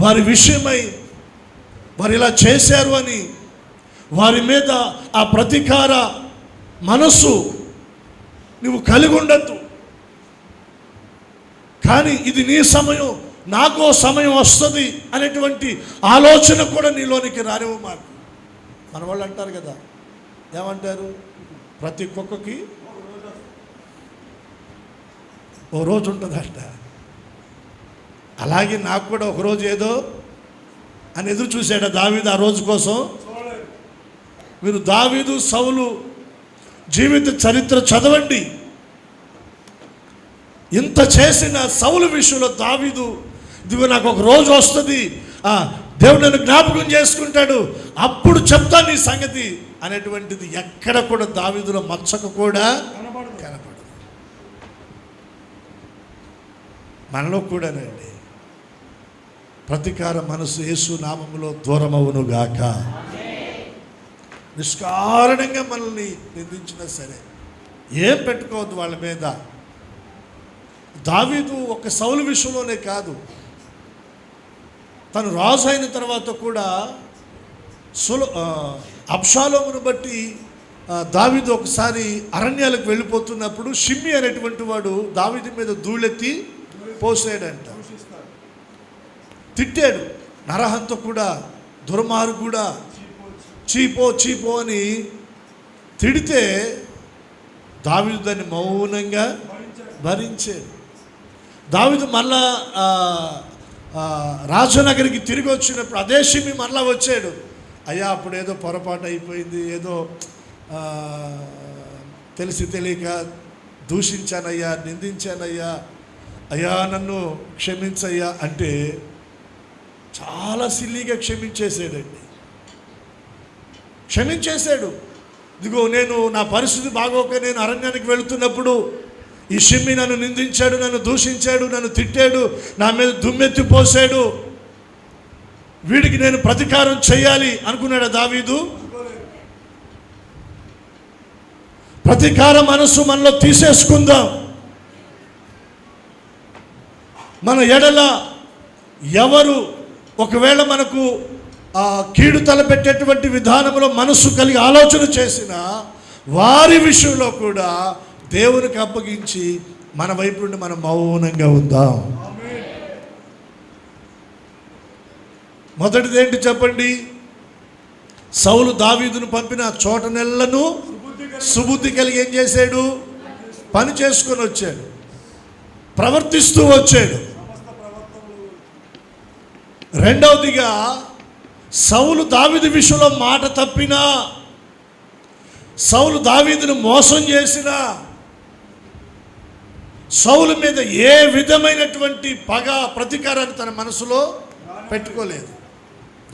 వారి విషయమై వారు ఇలా చేశారు అని వారి మీద ఆ ప్రతీకార మనస్సు నువ్వు కలిగి ఉండద్దు. కానీ ఇది నీ సమయం, నాకో సమయం వస్తుంది అనేటువంటి ఆలోచన కూడా నీలోనికి రానివ్వు. మాకు మన వాళ్ళు అంటారు కదా, ఏమంటారు? ప్రతి కుక్కకి ఓ రోజు ఉంటుందట. అలాగే నాకు కూడా ఒకరోజు ఏదో అని ఎదురు చూశాడు దావీదు ఆ రోజు కోసం. మీరు దావీదు సౌలు జీవిత చరిత్ర చదవండి. ఇంత చేసిన సౌలు విషయంలో దావీదు, ఇదిగో నాకు ఒక రోజు వస్తుంది, దేవుడు నన్ను జ్ఞాపకం చేసుకుంటాడు, అప్పుడు చెప్తాను నీ సంగతి అనేటువంటిది ఎక్కడ కూడా దావీదులో మచ్చకు కూడా కనపడదు. మనలో కూడానండి ప్రతీకార మనసు యేసు నామములో దూరమవును గాక. నిష్కారణంగా మనల్ని నిందించినా సరే ఏం పెట్టుకోవద్దు వాళ్ళ మీద. దావీదు ఒక సౌలు విషయంలోనే కాదు, తను రాజు అయిన తర్వాత కూడా అబ్షాలోమును బట్టి దావీదు ఒకసారి అరణ్యాలకు వెళ్ళిపోతున్నప్పుడు షిమ్మి అనేటువంటి వాడు దావీదు మీద ధూళెత్తి పోసాడంట, తిట్టాడు. నరహంతకుడా, దుర్మార్గుడా, చీపో అని తిడితే దావీదు దాన్ని మౌనంగా భరించాడు. దావీదు మళ్ళా రాజనగరికి తిరిగి వచ్చినప్పుడు అదే షిమ్మి మళ్ళా వచ్చాడు. అయ్యా అప్పుడు ఏదో పొరపాటు అయిపోయింది, ఏదో తెలిసి తెలియక దూషించానయ్యా, నిందించానయ్యా, అయ్యా నన్ను క్షమించయ్యా అంటే చాలా సిల్లీగా క్షమించేశాడు. ఇదిగో నేను నా పరిస్థితి బాగోక నేను అరణ్యానికి వెళుతున్నప్పుడు ఈ షిమ్మి నన్ను నిందించాడు, నన్ను దూషించాడు, నన్ను తిట్టాడు, నా మీద దుమ్మెత్తి పోసాడు, వీడికి నేను ప్రతీకారం చేయాలి అనుకున్నాడు దావీదు. ప్రతీకార మనసు మనలో తీసేసుకుందాం. మన ఎడల ఎవరు ఒకవేళ మనకు కీడు తలపెట్టేటువంటి విధానంలో మనస్సు కలిగి ఆలోచన చేసిన వారి విషయంలో కూడా దేవునికి అప్పగించి మన వైపు నుండి మనం మౌనంగా ఉందాం. మొదటిది ఏంటి చెప్పండి? సౌలు దావీదును పంపిన చోట నెలను సుబుద్ధి కలిగి ఏం చేశాడు? పని చేసుకొని వచ్చాడు, ప్రవర్తిస్తూ వచ్చాడు. రెండవదిగా సౌలు దావీదు విషయంలో మాట తప్పినా, సౌలు దావీదును మోసం చేసినా, సౌలు మీద ఏ విధమైనటువంటి పగ ప్రతీకారాన్ని తన మనసులో పెట్టుకోలేదు,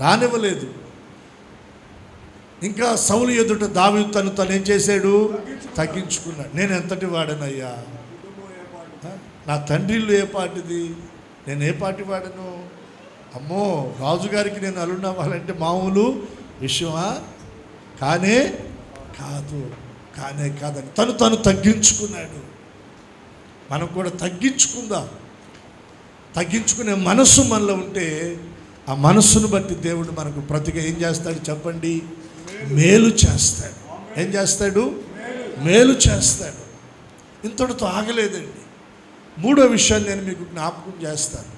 రానివ్వలేదు. ఇంకా సౌలు ఎదుట దావీదు తను ఏం చేశాడు? తగ్గించుకున్నాడు. నేను ఎంతటి వాడనయ్యా, నా తండ్రి ఇల్లు ఏ పాటిది, నేను ఏ పాటి వాడను, అమ్మో రాజుగారికి నేను అల్లుడు అవ్వాలంటే మామూలు విషయమా? కానే కాదని తను తగ్గించుకున్నాడు. మనం కూడా తగ్గించుకుందాం. తగ్గించుకునే మనస్సు మనలో ఉంటే ఆ మనస్సును బట్టి దేవుడు మనకు ప్రతిగా ఏం చేస్తాడు చెప్పండి? మేలు చేస్తాడు. ఏం చేస్తాడు? మేలు చేస్తాడు. ఇంతటితో ఆగలేదండి. మూడో విషయాన్ని నేను మీకు జ్ఞాపకం చేస్తాను.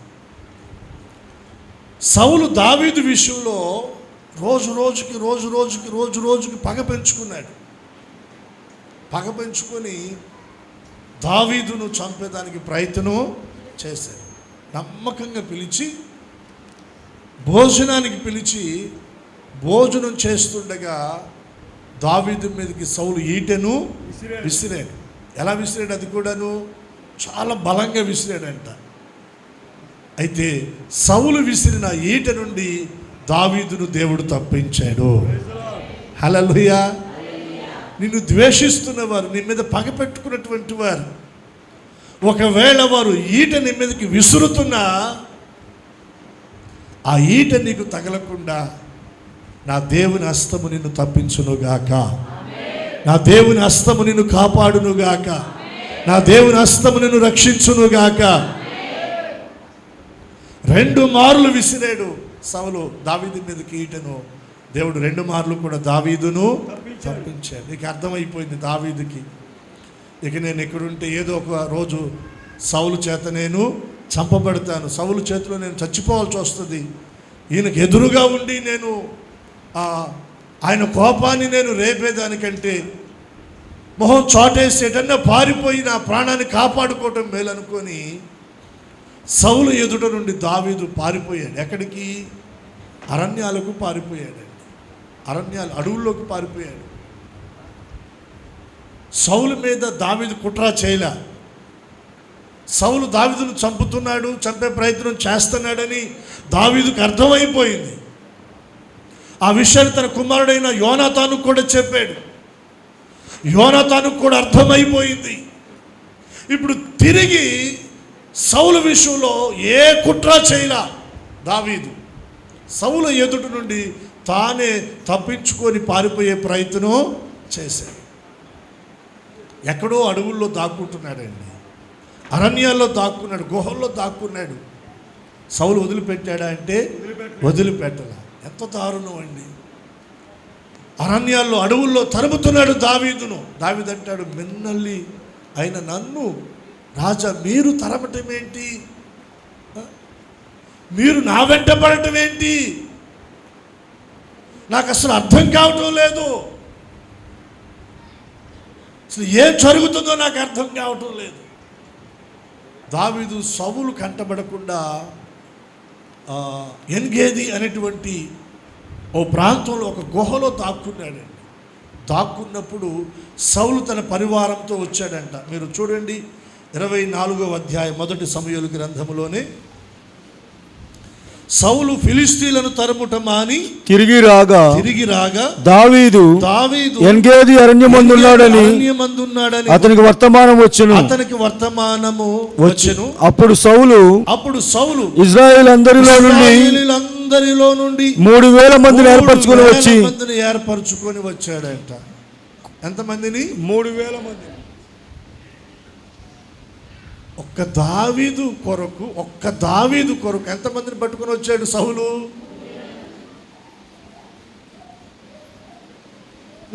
సౌలు దావీదు విషయంలో రోజు రోజుకి పగ పెంచుకున్నాడు. పగ పెంచుకొని దావీదును చంపేదానికి ప్రయత్నం చేశాడు. నమ్మకంగా పిలిచి భోజనానికి పిలిచి భోజనం చేస్తుండగా దావీదు మీదకి సౌలు ఈటెను విసిరాడు. ఎలా విసిరాడు? అది కూడాను చాలా బలంగా విసిరాడంట. అయితే సౌలు విసిరిన ఈట నుండి దావీదును దేవుడు తప్పించాడు. హల్లెలూయా. నిన్ను ద్వేషిస్తున్న వారు, నీ మీద పగ పెట్టుకున్నటువంటి వారు, ఒకవేళ వారు ఈట నీ మీదకి విసురుతున్నా ఆ ఈట నీకు తగలకుండా నా దేవుని హస్తము నిన్ను తప్పించునుగాక, నా దేవుని హస్తము నిన్ను కాపాడునుగాక, నా దేవుని హస్తము నిన్ను రక్షించునుగాక. 2 మార్లు విసిరాడు సౌలు దావీదు మీదకి ఈటను. దేవుడు 2 మార్లు కూడా దావీదును తప్పించాడు. నీకు అర్థమైపోయింది దావీదుకి, ఇక నేను ఎక్కడుంటే ఏదో ఒక రోజు సౌలు చేత నేను చంపబడతాను, సౌలు చేతిలో నేను చచ్చిపోవాల్సి వస్తుంది. ఈయనకు ఎదురుగా ఉండి నేను ఆయన కోపాన్ని నేను రేపేదానికంటే మొహం చాటేసి ఎటన్నా పారిపోయి నా ప్రాణాన్ని కాపాడుకోవటం మేలనుకొని సౌలు ఎదుట నుండి దావీదు పారిపోయాడు. ఎక్కడికి? అరణ్యాలకు పారిపోయాడండి. అడవుల్లోకి పారిపోయాడు. సౌలు మీద దావీదు కుట్ర చేయలే. సౌలు దావీదును చంపుతున్నాడు, చంపే ప్రయత్నం చేస్తున్నాడని దావీదుకు అర్థమైపోయింది. ఆ విషయాన్ని తన కుమారుడైన యోనాతానుకు కూడా చెప్పాడు. యోనాతానుకు కూడా అర్థమైపోయింది. ఇప్పుడు తిరిగి సౌలు విషయంలో ఏ కుట్ర చేయలా దావీదు. సౌలు ఎదుటి నుండి తానే తప్పించుకొని పారిపోయే ప్రయత్నం చేశాడు. ఎక్కడో అడవుల్లో దాక్కుంటున్నాడండి, అరణ్యాల్లో దాక్కున్నాడు, గుహల్లో దాక్కున్నాడు. సౌలు వదిలిపెట్టాడా అంటే వదిలిపెట్టలా. ఎంత దారుణం అండి. అరణ్యాల్లో అడవుల్లో తరుముతున్నాడు దావీదును. దావీదు అంటాడు, మిన్నల్లి అయిన నన్ను రాజా మీరు తరమటం ఏంటి, మీరు నా వెంట పడటం ఏంటి, నాకు అసలు అర్థం కావటం లేదు, అసలు ఏం జరుగుతుందో నాకు అర్థం కావటం లేదు. దావీదు సౌలు కంటబడకుండా ఎన్గేది అనేటువంటి ఓ ప్రాంతంలో ఒక గుహలో దాక్కున్నాడండి. దాక్కున్నప్పుడు సౌలు తన పరివారంతో వచ్చాడంట. మీరు చూడండి 24వ అధ్యాయం 1 సమూయేలు గ్రంథములోనే సౌలు ఫిలిష్తీయులను తరుముట మాని తిరిగి రాగా దావీదు ఎన్గేది అరణ్యమందున్నాడని అతనికి వర్తమానము వచ్చెను. అప్పుడు సౌలు ఇశ్రాయేలు అందరిలో నుండి 3000 మందిని ఏర్పరచుకొని వచ్చాడంట. ఎంతమందిని? 3000 మంది. ఒక్క దావీదు కొరకు ఎంతమందిని పట్టుకొని వచ్చాడు సౌలు?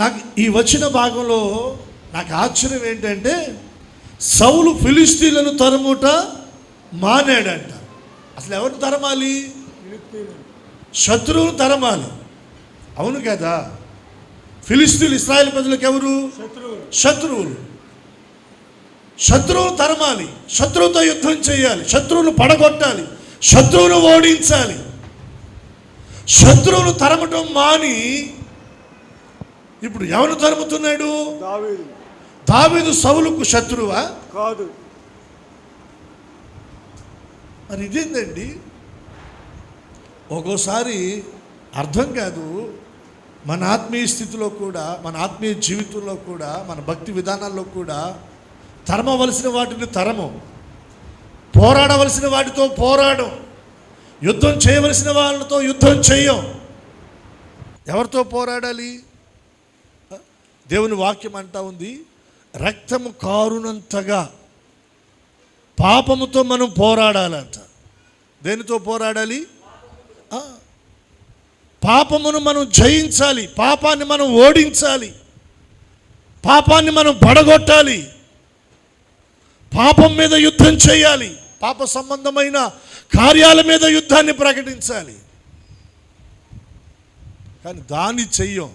నాకు ఈ వచ్చిన భాగంలో నాకు ఆశ్చర్యం ఏంటంటే, సౌలు ఫిలిస్తీన్లను తరుముట మానాడంట. అసలు ఎవరిని తరమాలి? శత్రువును తరమాలి. అవును కదా? ఫిలిస్తీన్లు ఇశ్రాయేల్ ప్రజలకు ఎవరు? శత్రువులు. శత్రువును తరమాలి, శత్రువుతో యుద్ధం చేయాలి, శత్రువును పడగొట్టాలి, శత్రువును ఓడించాలి. శత్రువును తరమటం మాని ఇప్పుడు ఎవరు తరుముతున్నాడు? దావీదు సౌలుకు శత్రువా? కాదు. మరి ఇదేందండి? ఒక్కోసారి అర్థం కాదు. మన ఆత్మీయ స్థితిలో కూడా, మన ఆత్మీయ జీవితంలో కూడా, మన భక్తి విధానాల్లో కూడా తరమవలసిన వాటిని తరము, పోరాడవలసిన వాటితో పోరాడం, యుద్ధం చేయవలసిన వాళ్ళతో యుద్ధం చేయం. ఎవరితో పోరాడాలి? దేవుని వాక్యం అంటా ఉంది, రక్తము కారునంతగా పాపముతో మనం పోరాడాలంట. దేనితో పోరాడాలి? పాపమును మనం జయించాలి, పాపాన్ని మనం ఓడించాలి, పాపాన్ని మనం పడగొట్టాలి, పాపం మీద యుద్ధం చేయాలి, పాప సంబంధమైన కార్యాల మీద యుద్ధాన్ని ప్రకటించాలి. కానీ దాన్ని చెయ్యం.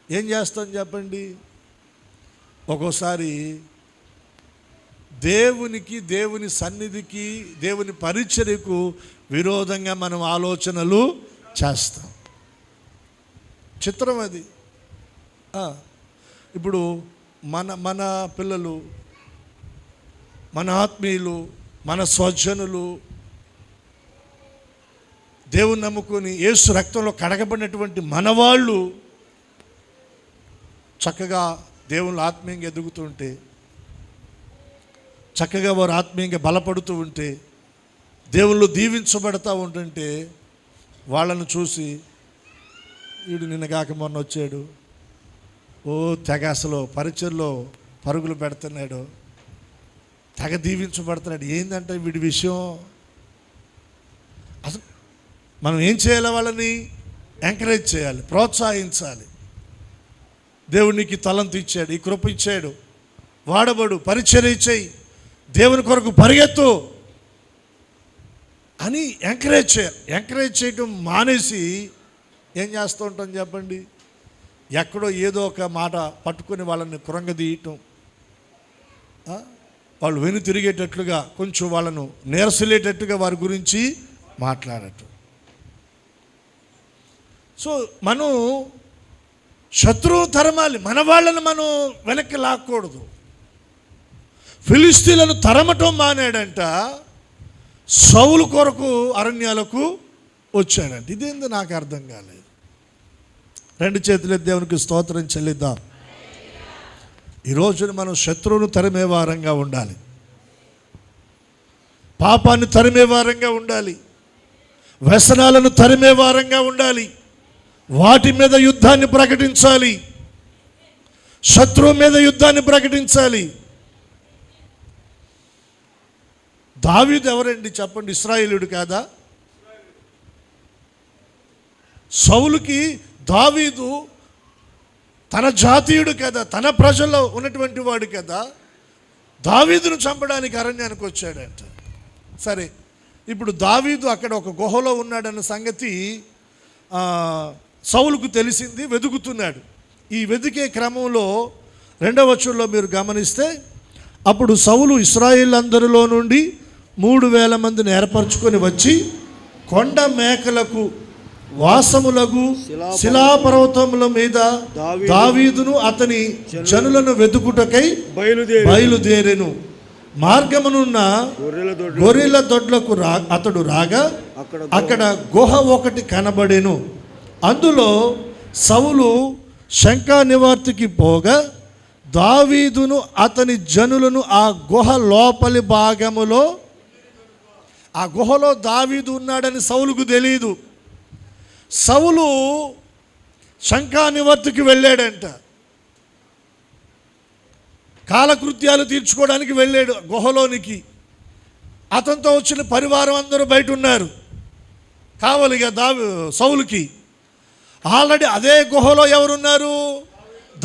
ఏం చేస్తాం చెప్పండి? ఒక్కోసారి దేవునికి, దేవుని సన్నిధికి, దేవుని పరిచర్యకు విరోధంగా మనం ఆలోచనలు చేస్తాం. చిత్రం అది. ఇప్పుడు మన పిల్లలు, మన ఆత్మీయులు, మన స్వజనులు, దేవుని నమ్ముకొని యేసు రక్తంలో కడగబడినటువంటి మనవాళ్ళు చక్కగా దేవుళ్ళు ఆత్మీయంగా ఎదుగుతుంటే, చక్కగా వారు ఆత్మీయంగా బలపడుతూ ఉంటే, దేవుళ్ళు దీవించబడతా ఉంటుంటే, వాళ్ళను చూసి వీడు నిన్నగాక మొన్న వచ్చాడు, తెగ అసలు పరిచయలో పరుగులు పెడుతున్నాడు, తెగ దీవించబడుతున్నాడు, ఏంటంటే వీడి విషయం. అసలు మనం ఏం చేయాలి? వాళ్ళని ఎంకరేజ్ చేయాలి, ప్రోత్సహించాలి. దేవునికి తలంతు ఇచ్చాడు, ఈ కృప ఇచ్చాడు, వాడబడు, పరిచర్య చేయి, దేవుని కొరకు పరిగెత్తు అని ఎంకరేజ్ చేయాలి. ఎంకరేజ్ చేయటం మానేసి ఏం చేస్తూ ఉంటాం చెప్పండి? ఎక్కడో ఏదో ఒక మాట పట్టుకొని వాళ్ళని కృంగదీయటం, వాళ్ళు వెను తిరిగేటట్లుగా, కొంచెం వాళ్ళను నీరసలేటట్టుగా వారి గురించి మాట్లాడటం. సో మనం శత్రువు తరమాలి, మన వాళ్ళని మనం వెనక్కి లాక్కూడదు. ఫిలిస్తీన్లను తరమటం మానాడంట, సౌలు కొరకు అరణ్యాలకు వచ్చాడంట. ఇదేందో నాకు అర్థం కాలేదు. రెండు చేతులు దేవునికి స్తోత్రం చెల్లిద్దాం. ఈరోజున మనం శత్రువును తరిమే వారంగా ఉండాలి, పాపాన్ని తరిమే వారంగా ఉండాలి, వ్యసనాలను తరిమే వారంగా ఉండాలి, వాటి మీద యుద్ధాన్ని ప్రకటించాలి, శత్రువు మీద యుద్ధాన్ని ప్రకటించాలి. దావీదు ఎవరండి చెప్పండి? ఇశ్రాయేలుడు కాదా? సౌలుకి దావీదు తన జాతీయుడు కదా, తన ప్రజల్లో ఉన్నటువంటి వాడు కదా. దావీదును చంపడానికి అరణ్యానికి వచ్చాడంట. సరే, ఇప్పుడు దావీదు అక్కడ ఒక గుహలో ఉన్నాడన్న సంగతి సౌలుకు తెలిసింది, వెతుకుతున్నాడు. ఈ వెతికే క్రమంలో 2వ వచనంలో మీరు గమనిస్తే, అప్పుడు సౌలు ఇశ్రాయేలందరిలో నుండి 3,000 మందిని ఏర్పరచుకొని వచ్చి కొండ మేకలకు వాసములకు శిలాపర్వతముల మీద దావీదును అతని జనులను వెతుకుటకై బయలుదేరెను. మార్గమునున్న గొర్రెల దొడ్లకు అతడు రాగా అక్కడ గుహ ఒకటి కనబడెను. అందులో సౌలు శంకా నివార్తికి పోగా దావీదును అతని జనులను ఆ గుహ లోపలి భాగములో, ఆ గుహలో దావీదు ఉన్నాడని సౌలుకు తెలియదు. సౌలు శంకా నివర్తికి వెళ్ళాడంట. కాలకృత్యాలు తీర్చుకోవడానికి వెళ్ళాడు గుహలోనికి. అతనితో వచ్చిన పరివారం అందరూ బయట ఉన్నారు కావలిగా సౌలుకి. ఆల్రెడీ అదే గుహలో ఎవరున్నారు?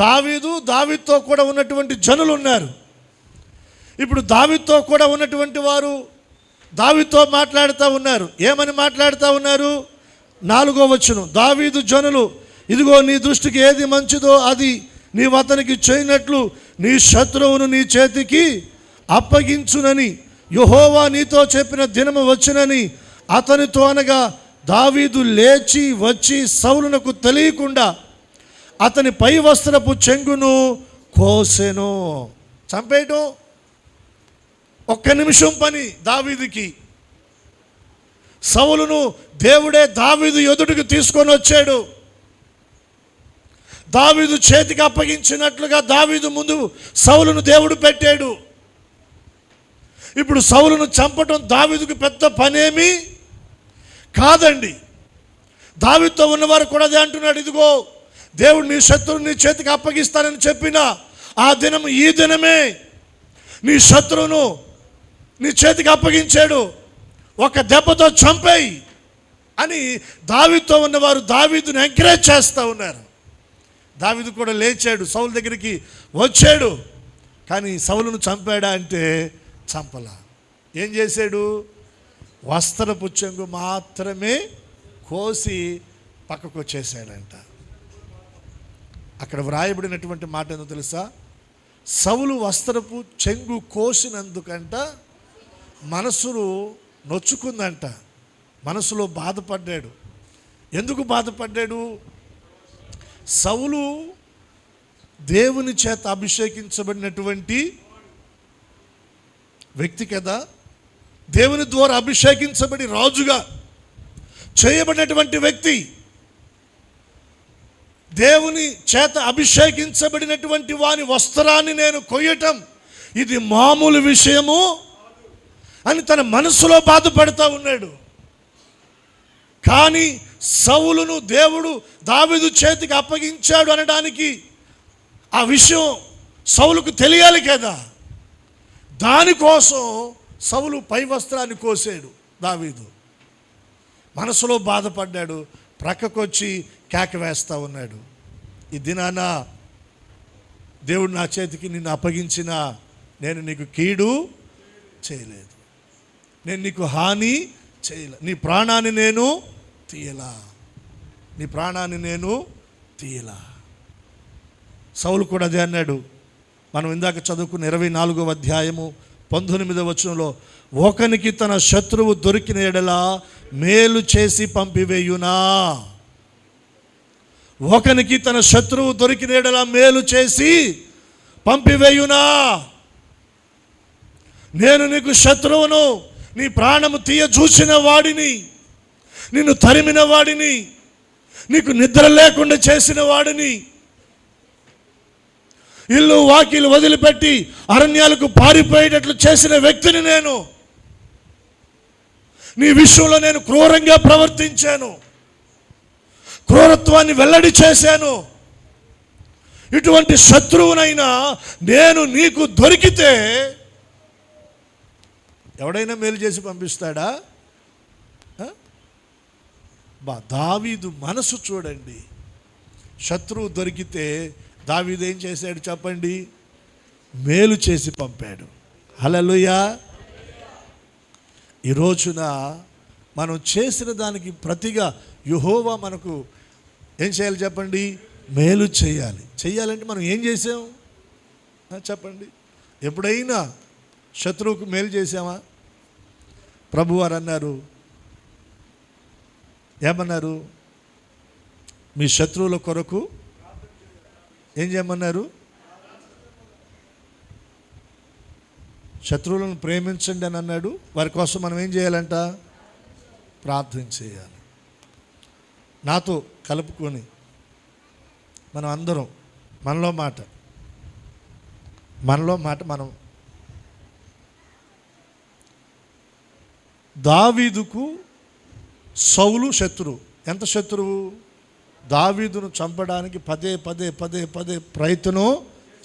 దావీదుతో కూడా ఉన్నటువంటి జనులు ఉన్నారు. ఇప్పుడు దావీదుతో కూడా ఉన్నటువంటి వారు దావీదుతో మాట్లాడుతూ ఉన్నారు. ఏమని మాట్లాడుతూ ఉన్నారు? 4వ వచనం, దావీదు జనులు, ఇదిగో నీ దృష్టికి ఏది మంచిదో అది నీవు అతనికి చేయనట్లు నీ శత్రువును నీ చేతికి అప్పగించునని యెహోవా నీతో చెప్పిన దినము వచ్చునని అతనితో అనగా, దావీదు లేచి వచ్చి సౌలునకు తెలియకుండా అతని పై వస్త్రపు చెంగును కోసెను. చంపేయటం ఒక్క నిమిషం పని దావీదుకి. సౌలును దేవుడే దావీదు ఎదుటికి తీసుకొని వచ్చాడు. దావీదు చేతికి అప్పగించినట్లుగా దావీదు ముందు సౌలును దేవుడు పెట్టాడు. ఇప్పుడు సౌలును చంపటం దావీదుకు పెద్ద పనేమి కాదండి. దావీదుతో ఉన్నవారు కూడా అదే అంటున్నాడు, ఇదిగో దేవుడు నీ శత్రువుని నీ చేతికి అప్పగిస్తానని చెప్పిన ఆ దినం ఈ దినమే నీ శత్రువును నీ చేతికి అప్పగించాడు, ఒక దెబ్బతో చంపేయి అని దావీదుతో ఉన్నవారు దావీదుని ఎంకరేజ్ చేస్తూ ఉన్నారు. దావీదు కూడా లేచాడు, సౌలు దగ్గరికి వచ్చాడు. కానీ సౌలును చంపాడా అంటే చంపలా. ఏం చేశాడు? వస్త్రపు చెంగు మాత్రమే కోసి పక్కకు వచ్చేసాడంట. అక్కడ వ్రాయబడినటువంటి మాట ఏందో తెలుసా? సౌలు వస్త్రపు చెంగు కోసినందుకంట మనసును నొచ్చుకుందంట, మనసులో బాధపడ్డాడు. ఎందుకు బాధపడ్డాడు? సౌలు దేవుని చేత అభిషేకించబడినటువంటి వ్యక్తి కదా, దేవుని ద్వారా అభిషేకించబడి రాజుగా చేయబడినటువంటి వ్యక్తి. దేవుని చేత అభిషేకించబడినటువంటి వాని వస్త్రాన్ని నేను కొయ్యటం ఇది మామూలు విషయము అని తన మనసులో బాధపడుతూ ఉన్నాడు. కానీ సౌలును దేవుడు దావీదు చేతికి అప్పగించాడు అనడానికి ఆ విషయం సౌలుకు తెలియాలి కదా. దానికోసం సౌలు పై వస్త్రాన్ని కోసాడు. దావీదు మనసులో బాధపడ్డాడు, ప్రక్కకొచ్చి కేక వేస్తూ ఉన్నాడు, ఈ దినాన దేవుడు నా చేతికి నిన్ను అప్పగించిన నేను నీకు కీడు చేయలేదు, నేను నీకు హాని చేయలే, నీ ప్రాణాన్ని నేను తీయలా, నీ ప్రాణాన్ని నేను తీయలా. సౌలు కూడా అదే అన్నాడు. మనం ఇందాక చదువుకున్న 24వ అధ్యాయము 19వ వచనంలో, ఒకనికి తన శత్రువు దొరికిన ఎడల మేలు చేసి పంపివేయునా, ఒకనికి తన శత్రువు దొరికిన ఎడల మేలు చేసి పంపివేయునా, నేను నీకు శత్రువును, నీ ప్రాణము తీయ చూసిన వాడిని, నిన్ను తరిమిన వాడిని, నీకు నిద్ర లేకుండా చేసిన వాడిని, ఇల్లు వాకిలు వదిలిపెట్టి అరణ్యాలకు పారిపోయేటట్లు చేసిన వ్యక్తిని నేను. నీ విషయంలో నేను క్రూరంగా ప్రవర్తించాను, క్రూరత్వాన్ని వెల్లడి చేశాను. ఇటువంటి శత్రువునైనా నేను నీకు దొరికితే ఎవడైనా మేలు చేసి పంపిస్తాడా? దావీదు మనసు చూడండి. శత్రువు దొరికితే దావీదు ఏం చేశాడు చెప్పండి? మేలు చేసి పంపాడు. హల్లెలూయా. ఈ రోజున మనం చేసిన దానికి ప్రతిగా యెహోవా మనకు ఏం చేయాలి చెప్పండి? మేలు చేయాలి. చేయాలంటే మనం ఏం చేసాం చెప్పండి? ఎప్పుడైనా శత్రువుకు మేలు చేసామా? ప్రభువారు అన్నారు, ఏమన్నారు? మీ శత్రువుల కొరకు ఏం చేయమన్నారు? శత్రువులను ప్రేమించండి అని అన్నాడు. వారి కోసం మనం ఏం చేయాలంట? ప్రార్థన చేయాలి. నాతో కలుపుకొని మనం అందరం మనలో మాట మనం దావీదుకు సౌలు శత్రువు. ఎంత శత్రువు? దావీదును చంపడానికి పదే ప్రయత్నం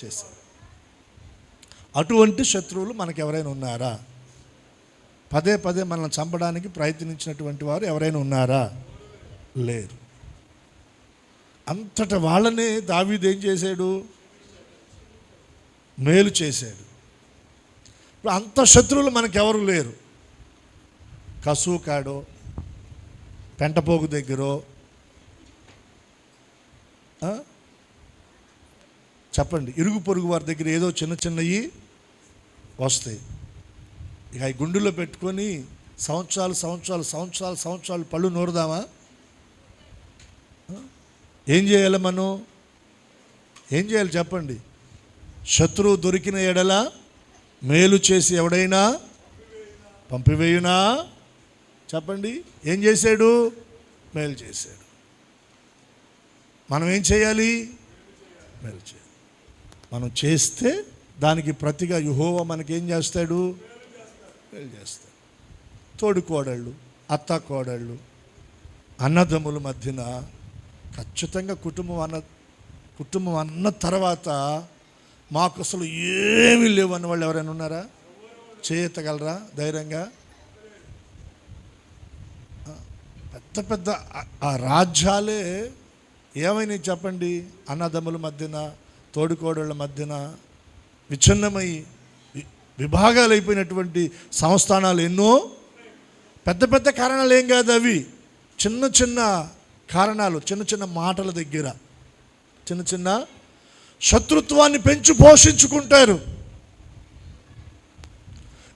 చేశాడు. అటువంటి శత్రువులు మనకు ఎవరైనా ఉన్నారా? పదే పదే మనల్ని చంపడానికి ప్రయత్నించినటువంటి వారు ఎవరైనా ఉన్నారా? లేరు. అంతట వాళ్ళనే దావీదు ఏం చేశాడు? మేలు చేశాడు. ఇప్పుడు అంత శత్రువులు మనకెవరు లేరు. కసూకాడో, పెంటపోగు దగ్గరో, చెప్పండి, ఇరుగు పొరుగు వారి దగ్గర ఏదో చిన్న చిన్నవి వస్తాయి. ఇక ఈ గుండెలో పెట్టుకొని సంవత్సరాలు పళ్ళు నూరుదామా? ఏం చేయాలి మనం? ఏం చేయాలి చెప్పండి? శత్రువు దొరికిన ఎడల మేలు చేసి ఎవడైనా పంపివేయునా? చెప్పండి. ఏం చేశాడు? మేలు చేశాడు. మనం ఏం చేయాలి? మేలు చేయాలి. మనం చేస్తే దానికి ప్రతిగా యెహోవా మనకేం చేస్తాడు? మేలు చేస్తాడు. తోడుకోడళ్ళు, అత్త కోడళ్ళు, అన్నదమ్ముల మధ్యన ఖచ్చితంగా కుటుంబం అన్న తర్వాత మాకు అసలు ఏమీ లేవు అన్న వాళ్ళు ఎవరైనా ఉన్నారా? చేయగలరా ధైర్యంగా? పెద్ద పెద్ద ఆ రాజ్యాలే ఏమైనాయి చెప్పండి? అన్నదమ్ముల మధ్యన, తోడుకోడళ్ళ మధ్యన విచ్ఛిన్నమై విభాగాలు అయిపోయినటువంటి సంస్థానాలు ఎన్నో. పెద్ద పెద్ద కారణాలు ఏం కాదు అవి, చిన్న చిన్న కారణాలు, చిన్న చిన్న మాటల దగ్గర చిన్న చిన్న శత్రుత్వాన్ని పెంచి పోషించుకుంటారు.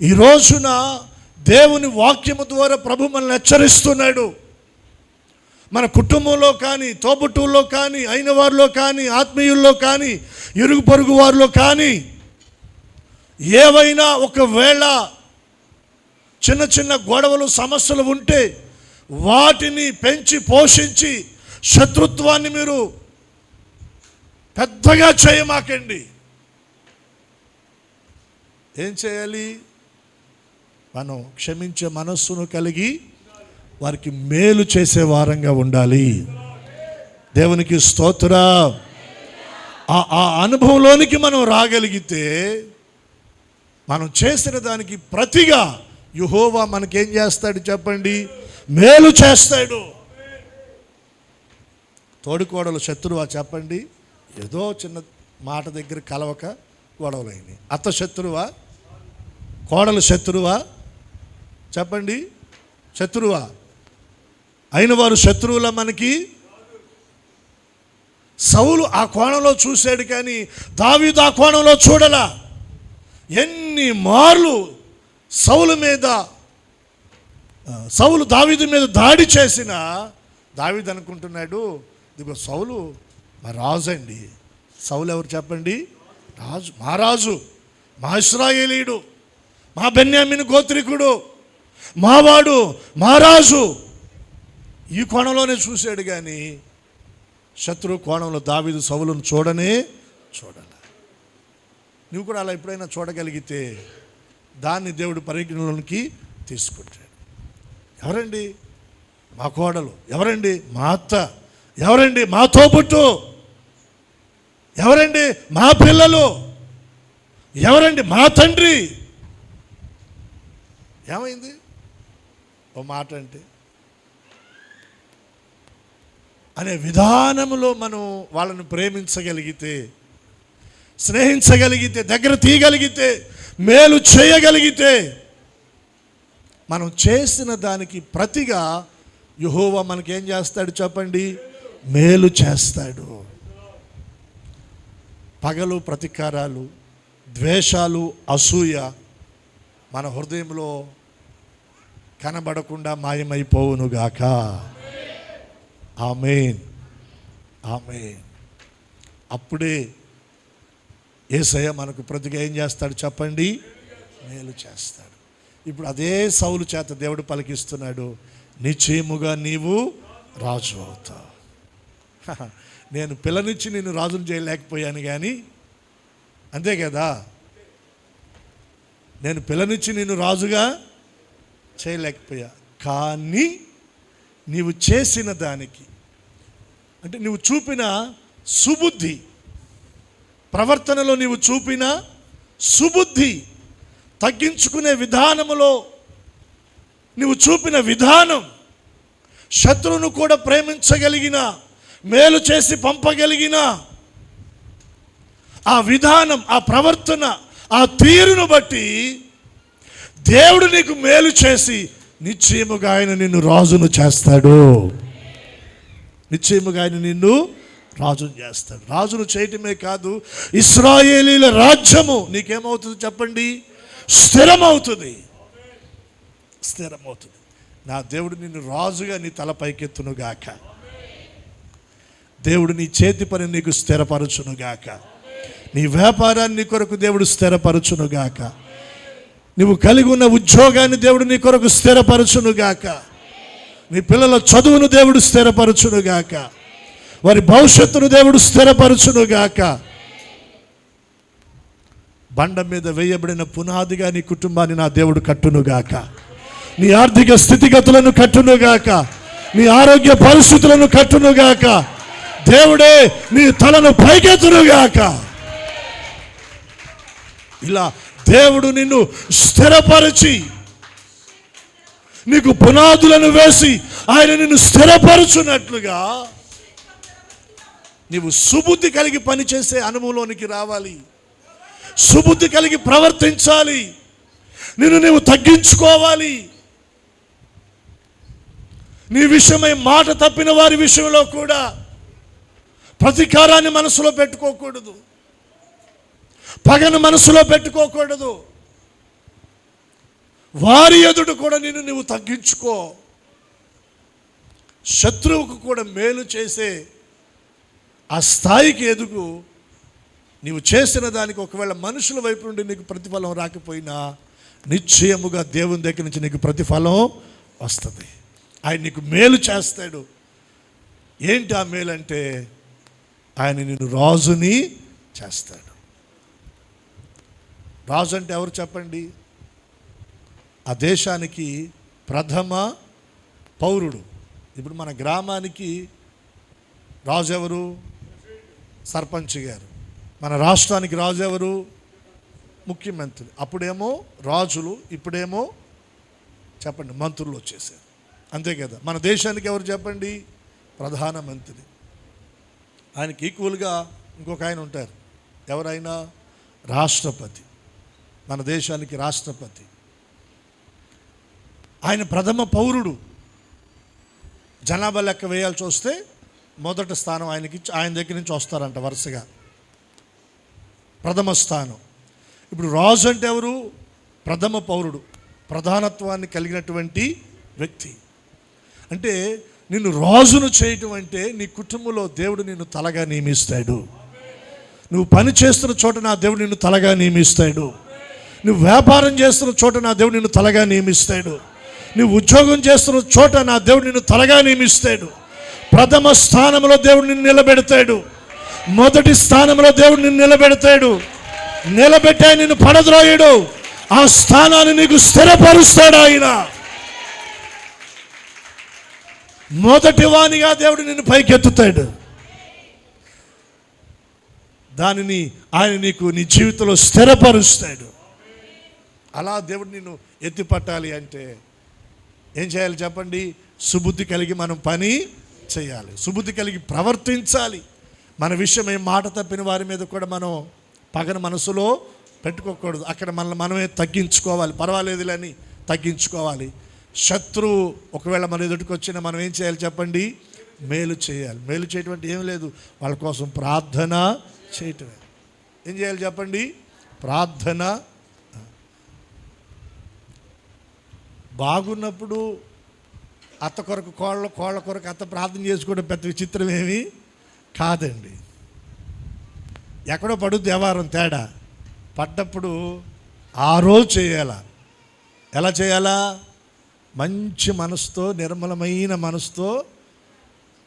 ఈ రోజున దేవుని వాక్యము ద్వారా ప్రభు మనల్ని హెచ్చరిస్తున్నాడు. మన కుటుంబంలో కానీ, తోబుట్టువుల్లో కానీ, అయిన వారిలో కానీ, ఆత్మీయుల్లో కానీ, ఇరుగు పొరుగు వారిలో కానీ ఏవైనా ఒకవేళ చిన్న చిన్న గొడవలు, సమస్యలు ఉంటే వాటిని పెంచి పోషించి శత్రుత్వాన్ని మీరు పెద్దగా చేయమాకండి. ఏం చేయాలి? మనం క్షమించే మనస్సును కలిగి వారికి మేలు చేసే వారంగా ఉండాలి. దేవునికి స్తోత్రం. ఆ అనుభవంలోనికి మనం రాగలిగితే మనం చేసిన దానికి ప్రతిగా యెహోవా మనకేం చేస్తాడు చెప్పండి? మేలు చేస్తాడు. తోడుకోడలు శత్రువా చెప్పండి? ఏదో చిన్న మాట దగ్గర కలవక గొడవలైనవి. అత్త శత్రువా? కోడలు శత్రువా? చెప్పండి. శత్రువా? అయిన వారు శత్రువుల మనకి? సౌలు ఆ కోణంలో చూశాడు కానీ దావీదు ఆ కోణంలో చూడలా. ఎన్ని మార్లు సౌలు దావీదు మీద దాడి చేసినా దావీదు అనుకుంటున్నాడు, ఇదిగో సౌలు మా రాజు అండి. సౌలు ఎవరు చెప్పండి? రాజు, మా రాజు, మా ఇశ్రాయేలీయుడు, మా బెన్యామీను గోత్రికుడు, మావాడు, మా రాజు. ఈ కోణంలోనే చూశాడు కానీ శత్రు కోణంలో దావీదు సౌలును చూడలే. నువ్వు కూడా అలా ఎప్పుడైనా చూడగలిగితే దాన్ని దేవుడు పరిగణలోనికి తీసుకుంటాడు. ఎవరండి? మా కోడలు. ఎవరండి? మా అత్త. ఎవరండి? మా తోబుట్టు. ఎవరండి? మా పిల్లలు. ఎవరండి? మా తండ్రి. ఏమైంది ఓ మాట అంటే అనే విధానంలో మనం వాళ్ళను ప్రేమించగలిగితే, స్నేహించగలిగితే, దగ్గర తీయగలిగితే, మేలు చేయగలిగితే మనం చేసిన దానికి ప్రతిగా యెహోవా మనకేం చేస్తాడు చెప్పండి? మేలు చేస్తాడు. పగలు ప్రతీకారాలు, ద్వేషాలు, అసూయ మన హృదయంలో కనబడకుండా మాయమైపోవునుగాక. ఆమేన్, ఆమేన్. అప్పుడే యేసయ్య మనకు ప్రతిగా ఏం చేస్తాడు చెప్పండి? మేలు చేస్తాడు. ఇప్పుడు అదే సౌలు చేత దేవుడు పలికిస్తున్నాడు, నిశ్చయముగా నీవు రాజు అవుతావు. నేను పిల్లనిచ్చి నేను రాజును చేయలేకపోయాను కానీ, అంతే కదా, నేను పిల్లనిచ్చి నేను రాజుగా చేయలేకపోయా, కానీ నీవు చేసిన దానికి, అంటే నువ్వు చూపిన సుబుద్ధి, ప్రవర్తనలో నీవు చూపిన సుబుద్ధి, తగ్గించుకునే విధానములో నువ్వు చూపిన విధానం, శత్రువును కూడా ప్రేమించగలిగిన, మేలు చేసి పంపగలిగిన ఆ విధానం, ఆ ప్రవర్తన, ఆ తీరును బట్టి దేవుడు నీకు మేలు చేసి నిశ్చయముగా ఆయన నిన్ను రాజును చేస్తాడు. నిశ్చయముగా ఆయన నిన్ను రాజును చేస్తాడు. రాజును చేయటమే కాదు, ఇశ్రాయేలీల రాజ్యము నీకేమవుతుంది చెప్పండి? స్థిరమవుతుంది. స్థిరమవుతుంది. నా దేవుడు నిన్ను రాజుగా నీ తల పైకెత్తునుగాక. దేవుడు నీ చేతి పని నీకు స్థిరపరచునుగాక. నీ వ్యాపారాన్ని నీ కొరకు దేవుడు స్థిరపరచునుగాక. నువ్వు కలిగి ఉన్న ఉద్యోగాన్ని దేవుడు నీ కొరకు స్థిరపరచునుగాక. నీ పిల్లల చదువును దేవుడు స్థిరపరచునుగాక. వారి భవిష్యత్తును దేవుడు స్థిరపరచునుగాక. బండ మీద వేయబడిన పునాదిగా నీ కుటుంబాన్ని నా దేవుడు కట్టునుగాక. నీ ఆర్థిక స్థితిగతులను కట్టునుగాక. నీ ఆరోగ్య పరిస్థితులను కట్టునుగాక. దేవుడే నీ తలను పైకెత్తునుగాక. ఇలా దేవుడు నిన్ను స్థిరపరిచి, నీకు పునాదులను వేసి ఆయన నిన్ను స్థిరపరచున్నట్లుగా నీవు సుబుద్ధి కలిగి పనిచేసే అనుభవంలోనికి రావాలి. సుబుద్ధి కలిగి ప్రవర్తించాలి. నిన్ను నీవు తగ్గించుకోవాలి. నీ విషయమై మాట తప్పిన వారి విషయంలో కూడా ప్రతీకారాన్ని మనసులో పెట్టుకోకూడదు. పగను మనసులో పెట్టుకోకూడదు. వారి ఎదుట కూడా నిన్ను నువ్వు తగ్గించుకో. శత్రువుకు కూడా మేలు చేసే ఆ స్థాయికి ఎదుగు. నీవు చేసిన దానికి ఒకవేళ మనుషుల వైపు నుండి నీకు ప్రతిఫలం రాకపోయినా నిశ్చయముగా దేవుని దగ్గర నుంచి నీకు ప్రతిఫలం వస్తుంది. ఆయన నీకు మేలు చేస్తాడు. ఏంటి ఆ మేలు అంటే, ఆయన నిన్ను రాజుని చేస్తాడు. రాజు అంటే ఎవరు చెప్పండి? ఆ దేశానికి ప్రథమ పౌరుడు. ఇప్పుడు మన గ్రామానికి రాజు ఎవరు? సర్పంచ్ గారు. మన రాష్ట్రానికి రాజు ఎవరు? ముఖ్యమంత్రి. అప్పుడేమో రాజులు, ఇప్పుడేమో చెప్పండి మంత్రులు వచ్చేసారు. అంతే కదా. మన దేశానికి ఎవరు చెప్పండి? ప్రధానమంత్రి. ఆయనకి ఈక్వల్గా ఇంకొక ఆయన ఉంటారు. ఎవరైనా? రాష్ట్రపతి. మన దేశానికి రాష్ట్రపతి. ఆయన ప్రథమ పౌరుడు. జనాభా లెక్క వేయాల్సి వస్తే మొదటి స్థానం ఆయనకి, ఆయన దగ్గర నుంచి వస్తారంట వరుసగా ప్రథమ స్థానం. ఇప్పుడు రాజు అంటే ఎవరు? ప్రథమ పౌరుడు, ప్రధానత్వాన్ని కలిగినటువంటి వ్యక్తి. అంటే నిన్ను రాజును చేయటం అంటే నీ కుటుంబంలో దేవుడు నిన్ను తలగా నియమిస్తాడు. నువ్వు పని చేస్తున్న చోట నా దేవుడు నిన్ను తలగా నియమిస్తాడు. నువ్వు వ్యాపారం చేస్తున్న చోట నా దేవుడు నిన్ను తలగా నియమిస్తాడు. నువ్వు ఉద్యోగం చేస్తున్న చోట నా దేవుడు నిన్ను తలగా నియమిస్తాడు. ప్రథమ స్థానంలో దేవుడు నిన్ను నిలబెడతాడు. మొదటి స్థానంలో దేవుడు నిన్ను నిలబెడతాడు. నిలబెట్టే నిన్ను పడద్రోయుడు. ఆ స్థానాన్ని నీకు స్థిరపరుస్తాడు. ఆయన మొదటి వానిగా దేవుడు నిన్ను పైకెత్తుతాడు. దానిని ఆయన నీకు నీ జీవితంలో స్థిరపరుస్తాడు. అలా దేవుడు నిన్ను ఎత్తి పట్టాలి అంటే ఏం చేయాలి చెప్పండి? సుబుద్ధి కలిగి మనం పని చేయాలి. సుబుద్ధి కలిగి ప్రవర్తించాలి. మన విషయమే మాట తప్పిన వారి మీద కూడా మనం పగన మనసులో పెట్టుకోకూడదు. అక్కడ మనమే తగ్గించుకోవాలి. పర్వాలేదులని తగ్గించుకోవాలి. శత్రువు ఒకవేళ మన ఎదుటికి వచ్చినా మనం ఏం చేయాలి చెప్పండి? మేలు చేయాలి. మేలు చేయటం అంటే ఏం లేదు, వాళ్ళ కోసం ప్రార్థన చేయటమే. ఏం చేయాలి చెప్పండి? ప్రార్థన. బాగున్నప్పుడు అత్త కొరకు కోళ్ళ కొరకు అత్త ప్రార్థన చేసుకోవడం పెద్ద విచిత్రం ఏమీ కాదండి. ఎక్కడో పడుద్ది వ్యవహారం తేడా. పడ్డప్పుడు ఆ రోజు చేయాలా. ఎలా చేయాలా? మంచి మనసుతో, నిర్మలమైన మనసుతో.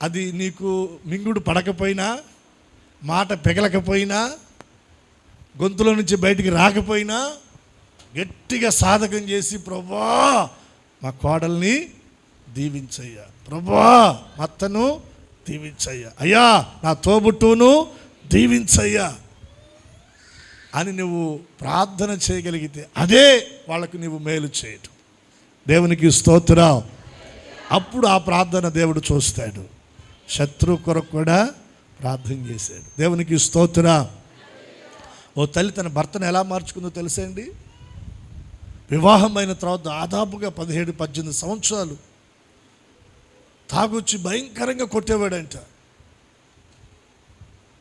అది నీకు మింగుడు పడకపోయినా, మాట పెగలకపోయినా, గొంతులో నుంచి బయటికి రాకపోయినా గట్టిగా సాధకం చేసి, ప్రభా మా కోడల్ని దీవించయ్యా, ప్రభా మా అత్తను దీవించయ్యా, అయ్యా నా తోబుట్టును దీవించయ్యా. అని నువ్వు ప్రార్థన చేయగలిగితే అదే వాళ్ళకు నువ్వు మేలు చేయటం. దేవునికి స్తోత్రం. అప్పుడు ఆ ప్రార్థన దేవుడు చూస్తాడు. శత్రువు కొరకు కూడా ప్రార్థన చేశాడు. దేవునికి స్తోత్రం. ఓ తల్లి తన భర్తను ఎలా మార్చుకుందో తెలుసండి. వివాహమైన తర్వాత దాదాపుగా 17-18 సంవత్సరాలు తాగొచ్చి భయంకరంగా కొట్టేవాడంట.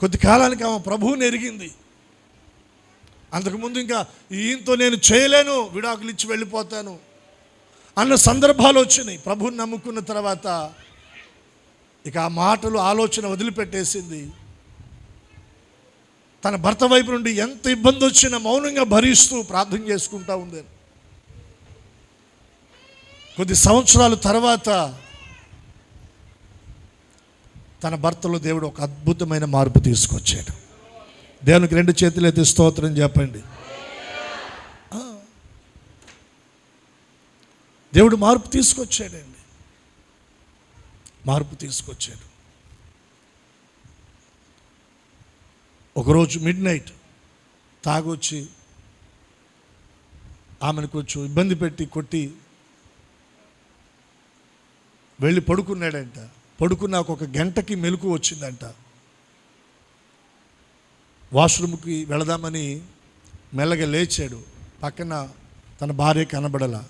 కొద్ది కాలానికి ఆమె ప్రభువుని ఎరిగింది. అంతకుముందు ఇంకా ఈయనతో నేను చేయలేను, విడాకులు ఇచ్చి వెళ్ళిపోతాను అన్న సందర్భాలు వచ్చినాయి. ప్రభువుని నమ్ముకున్న తర్వాత ఇక ఆ మాటలు ఆలోచన వదిలిపెట్టేసింది. తన భర్త వైపు నుండి ఎంత ఇబ్బంది వచ్చినా మౌనంగా భరిస్తూ ప్రార్థన చేసుకుంటా ఉంది. కొద్ది సంవత్సరాల తర్వాత తన భర్తలో దేవుడు ఒక అద్భుతమైన మార్పు తీసుకొచ్చాడు. దేవునికి 2 చేతులు అయితే స్తోత్రం చెప్పండి. దేవుడు మార్పు తీసుకొచ్చాడండి. మార్పు తీసుకొచ్చాడు. ఒకరోజు మిడ్నైట్ తాగొచ్చి ఆమెను కొంచెం ఇబ్బంది పెట్టి కొట్టి వెళ్ళి పడుకున్నాడంట. పడుకున్నాక 1 గంటకి మెలకు వచ్చిందంట. వాష్రూమ్కి వెళదామని మెల్లగా లేచాడు. పక్కన తన భార్య కనబడలా.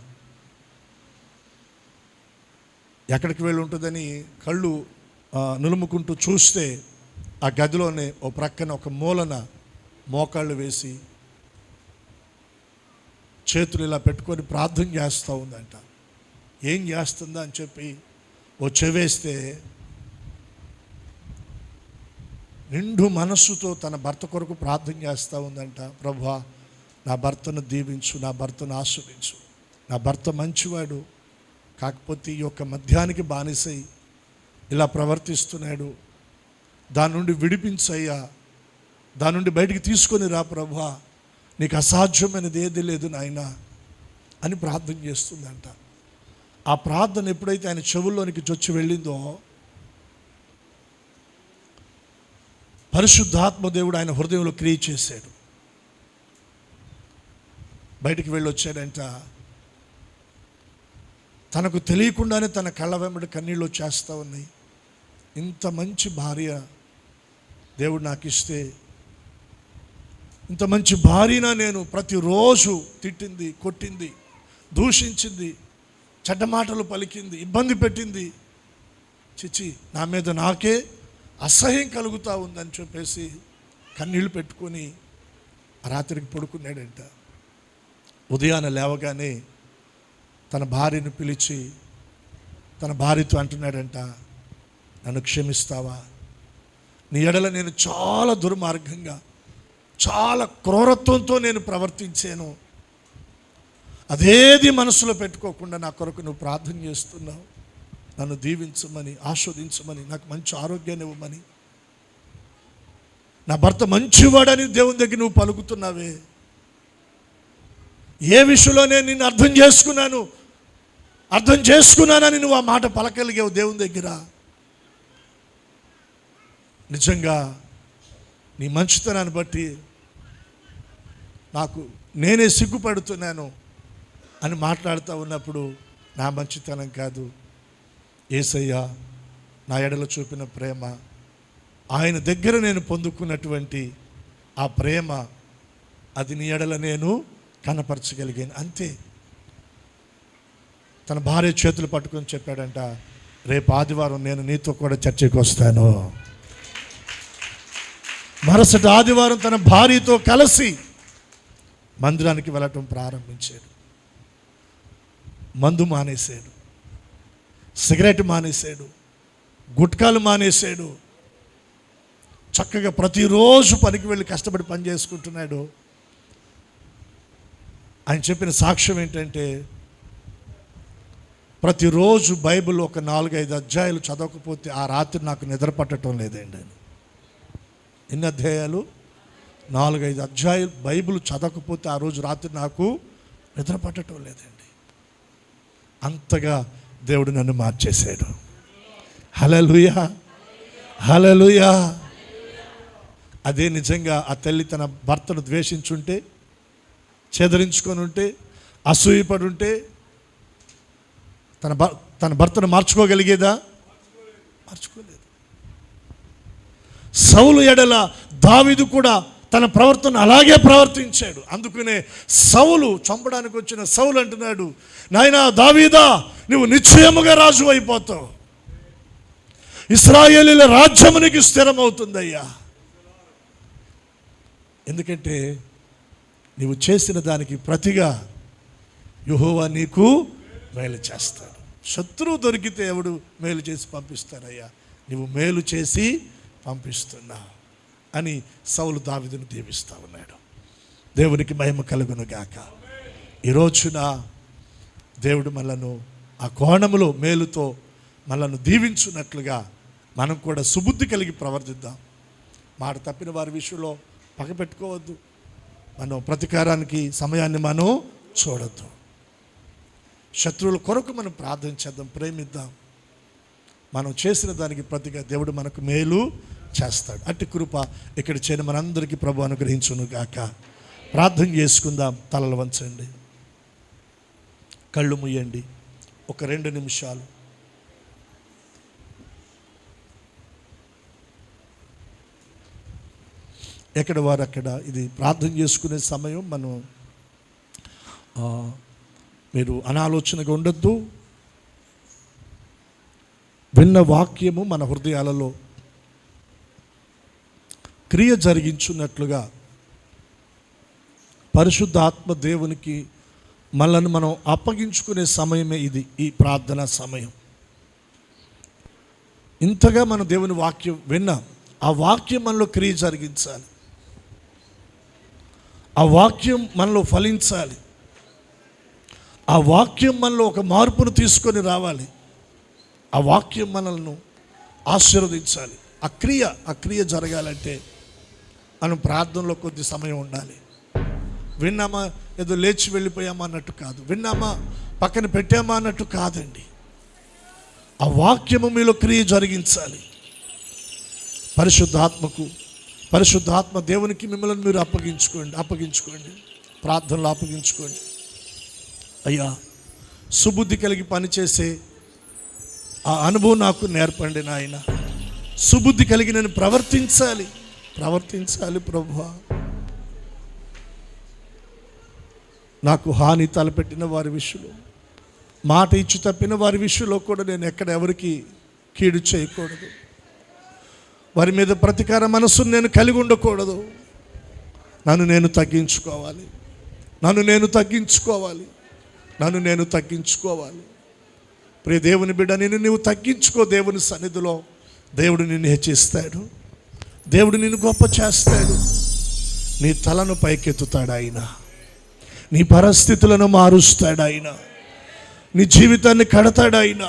ఎక్కడికి వెళ్ళి ఉంటుందని కళ్ళు నులుముకుంటూ చూస్తే ఆ గదిలోనే ఓ ప్రక్కన ఒక మూలన మోకాళ్ళు వేసి చేతులు ఇలా పెట్టుకొని ప్రార్థన చేస్తూ ఉందంట. ఏం చేస్తుందా అని చెప్పి ఓ చెవేస్తే నిండు మనస్సుతో తన భర్త కొరకు ప్రార్థన చేస్తూ ఉందంట. ప్రభువా, నా భర్తను దీవించు, నా భర్తను ఆస్వాదించు. నా భర్త మంచివాడు, కాకపోతే ఈ యొక్క మద్యానికి బానిసై ఇలా ప్రవర్తిస్తున్నాడు. దాని నుండి విడిపించయ్యా, దాని నుండి బయటికి తీసుకొని రా ప్రభువా, నీకు అసాధ్యమైనది ఏది లేదు నాయనా అని ప్రార్థన చేస్తుందంట. ఆ ప్రార్థన ఎప్పుడైతే ఆయన చెవుల్లోనికి చొచ్చి వెళ్ళిందో పరిశుద్ధాత్మ దేవుడు ఆయన హృదయంలో క్రియ చేశాడు. బయటికి వెళ్ళి వచ్చాడంట. తనకు తెలియకుండానే తన కళ్ళ వెంబడి కన్నీళ్ళు వచ్చేస్తూ ఉన్నాయి. ఇంత మంచి భార్య దేవుడు నాకు ఇస్తే, ఇంత మంచి భార్యన నేను ప్రతిరోజు తిట్టింది, కొట్టింది, దూషించింది, చెడ్డ మాటలు పలికింది, ఇబ్బంది పెట్టింది. చిచి, నా మీద నాకే అసహ్యం కలుగుతూ ఉందని చెప్పేసి కన్నీళ్ళు పెట్టుకొని రాత్రికి పడుకున్నాడంట. ఉదయాన లేవగానే తన భార్యను పిలిచి తన భార్యతో అంటున్నాడంట, నన్ను క్షమిస్తావా? నీ ఎడల నేను చాలా దుర్మార్గంగా, చాలా క్రూరత్వంతో నేను ప్రవర్తించాను. అదేది మనసులో పెట్టుకోకుండా నా కొరకు నువ్వు ప్రార్థన చేస్తున్నావు. నన్ను దీవించమని, ఆస్వాదించమని, నాకు మంచి ఆరోగ్యాన్ని ఇవ్వమని, నా భర్త మంచివాడని దేవుని దగ్గర నువ్వు పలుకుతున్నావే. ఏ విషయంలో నేను నిన్ను అర్థం చేసుకున్నానని నువ్వు ఆ మాట పలకలిగావు దేవుని దగ్గర. నిజంగా నీ మంచితనాన్ని బట్టి నాకు నేనే సిగ్గుపడుతున్నాను అని మాట్లాడుతూ ఉన్నప్పుడు నా మంచితనం కాదు, యేసయ్య నా ఎడల చూపిన ప్రేమ, ఆయన దగ్గర నేను పొందుకున్నటువంటి ఆ ప్రేమ, అది నీ ఎడల నేను కనపరచగలిగాను అంతే. తన భార్య చేతులు పట్టుకొని చెప్పాడంట, రేపు ఆదివారం నేను నీతో కూడా చర్చకి వస్తాను. మరుసటి ఆదివారం తన భార్యతో కలిసి మందిరానికి వెళ్ళటం ప్రారంభించాడు. మందు మానేశాడు, సిగరెట్ మానేశాడు, గుట్కాలు మానేశాడు. చక్కగా ప్రతిరోజు పనికి వెళ్ళి కష్టపడి పని చేసుకుంటున్నాడు. ఆయన చెప్పిన సాక్ష్యం ఏంటంటే, ప్రతిరోజు బైబిల్ ఒక 4-5 అధ్యాయాలు చదవకపోతే ఆ రాత్రి నాకు నిద్ర పట్టడం లేదండి. ఎన్ని అధ్యాయాలు? 4-5 అధ్యాయాలు బైబిల్ చదవకపోతే ఆ రోజు రాత్రి నాకు నిద్ర పట్టడం లేదండి. అంతగా దేవుడు నన్ను మార్చేశాడు. హల్లెలూయా, హల్లెలూయా. అదే నిజంగా ఆ తల్లి తన భర్తను ద్వేషించుంటే, చెదరించుకొని ఉంటే, అసూయపడి ఉంటే తన భర్తను మార్చుకోగలిగేదా? మార్చుకోలేదు. సౌలు ఎడల దావీదు కూడా తన ప్రవర్తన అలాగే ప్రవర్తించాడు. అందుకనే సౌలు, చంపడానికి వచ్చిన సౌలు అంటున్నాడు, నాయనా దావీదా, నువ్వు నిశ్చయముగా రాజు అయిపోతావు, ఇశ్రాయేలీల రాజ్యము నీకు స్థిరమవుతుందయ్యా. ఎందుకంటే నీవు చేసిన దానికి ప్రతిగా యెహోవా నీకు మేలు చేస్తాడు. శత్రువు దొరికితే ఎవడు మేలు చేసి పంపిస్తాడయ్యా, నువ్వు మేలు చేసి పంపిస్తున్నావు అని సౌలు దావీదును దీవిస్తూ ఉన్నాడు. దేవునికి మహిమ కలుగును గాక. ఈ రోజున దేవుడు మనలను ఆ కోణములో మేలుతో మనలను దీవించున్నట్లుగా మనం కూడా సుబుద్ధి కలిగి ప్రవర్తిద్దాం. మాట తప్పిన వారి విషయంలో పగపెట్టుకోవద్దు. మనం ప్రతీకారానికి సమయాన్ని మనం చూడొద్దు. శత్రువుల కొరకు మనం ప్రార్థన చేద్దాం, ప్రేమిద్దాం. మనం చేసిన దానికి ప్రతిగా దేవుడు మనకు మేలు చేస్తాడు. అట్టి కృప ఇక్కడ చేయని మనందరికీ ప్రభు అనుగ్రహించును గాక. ప్రార్థన చేసుకుందాం. తలలు వంచండి, కళ్ళు ముయ్యండి. ఒక 2 నిమిషాలు ఎక్కడ వారు అక్కడ. ఇది ప్రార్థన చేసుకునే సమయం. మనం మీరు అనాలోచనగా ఉండొద్దు. విన్న వాక్యము మన హృదయాలలో క్రియ జరిగించున్నట్లుగా పరిశుద్ధాత్మ దేవునికి మనల్ని మనం అప్పగించుకునే సమయమే ఇది, ఈ ప్రార్థనా సమయం. ఇంతగా మనం దేవుని వాక్యం విన్నాం. ఆ వాక్యం మనలో క్రియ జరిగించాలి. ఆ వాక్యం మనలో ఫలించాలి. ఆ వాక్యం మనలో ఒక మార్పును తీసుకొని రావాలి. ఆ వాక్యం మనల్ని ఆశీర్వదించాలి. ఆ క్రియ జరగాలంటే మనం ప్రార్థనలో కొద్ది సమయం ఉండాలి. విన్నామా ఏదో లేచి వెళ్ళిపోయామా అన్నట్టు కాదు, విన్నామా పక్కన పెట్టామా అన్నట్టు కాదండి. ఆ వాక్యము మీలో క్రియ జరిగించాలి. పరిశుద్ధాత్మ దేవునికి మిమ్మల్ని మీరు అప్పగించుకోండి. ప్రార్థనలో అప్పగించుకోండి. అయ్యా, సుబుద్ధి కలిగి పనిచేసే ఆ అనుభవం నాకు నేర్పండి నాయన. సుబుద్ధి కలిగి నేను ప్రవర్తించాలి ప్రభువా. నాకు హాని తలపెట్టిన వారి విషయంలో, మాట ఇచ్చి తప్పిన వారి విషయంలో కూడా నేను ఎక్కడ ఎవరికి కీడు చేయకూడదు. వారి మీద ప్రతీకార మనసును నేను కలిగి ఉండకూడదు. నన్ను నేను తగ్గించుకోవాలి. ప్రియ దేవుని బిడ్డ, నువ్వు తగ్గించుకో. దేవుని సన్నిధిలో దేవుడు నిన్ను హెచ్చిస్తాడు. దేవుడు నిన్ను గొప్ప చేస్తాడు. నీ తలను పైకెత్తుతాడు ఆయన. నీ పరిస్థితులను మారుస్తాడు ఆయన. నీ జీవితాన్ని కడతాడు ఆయన.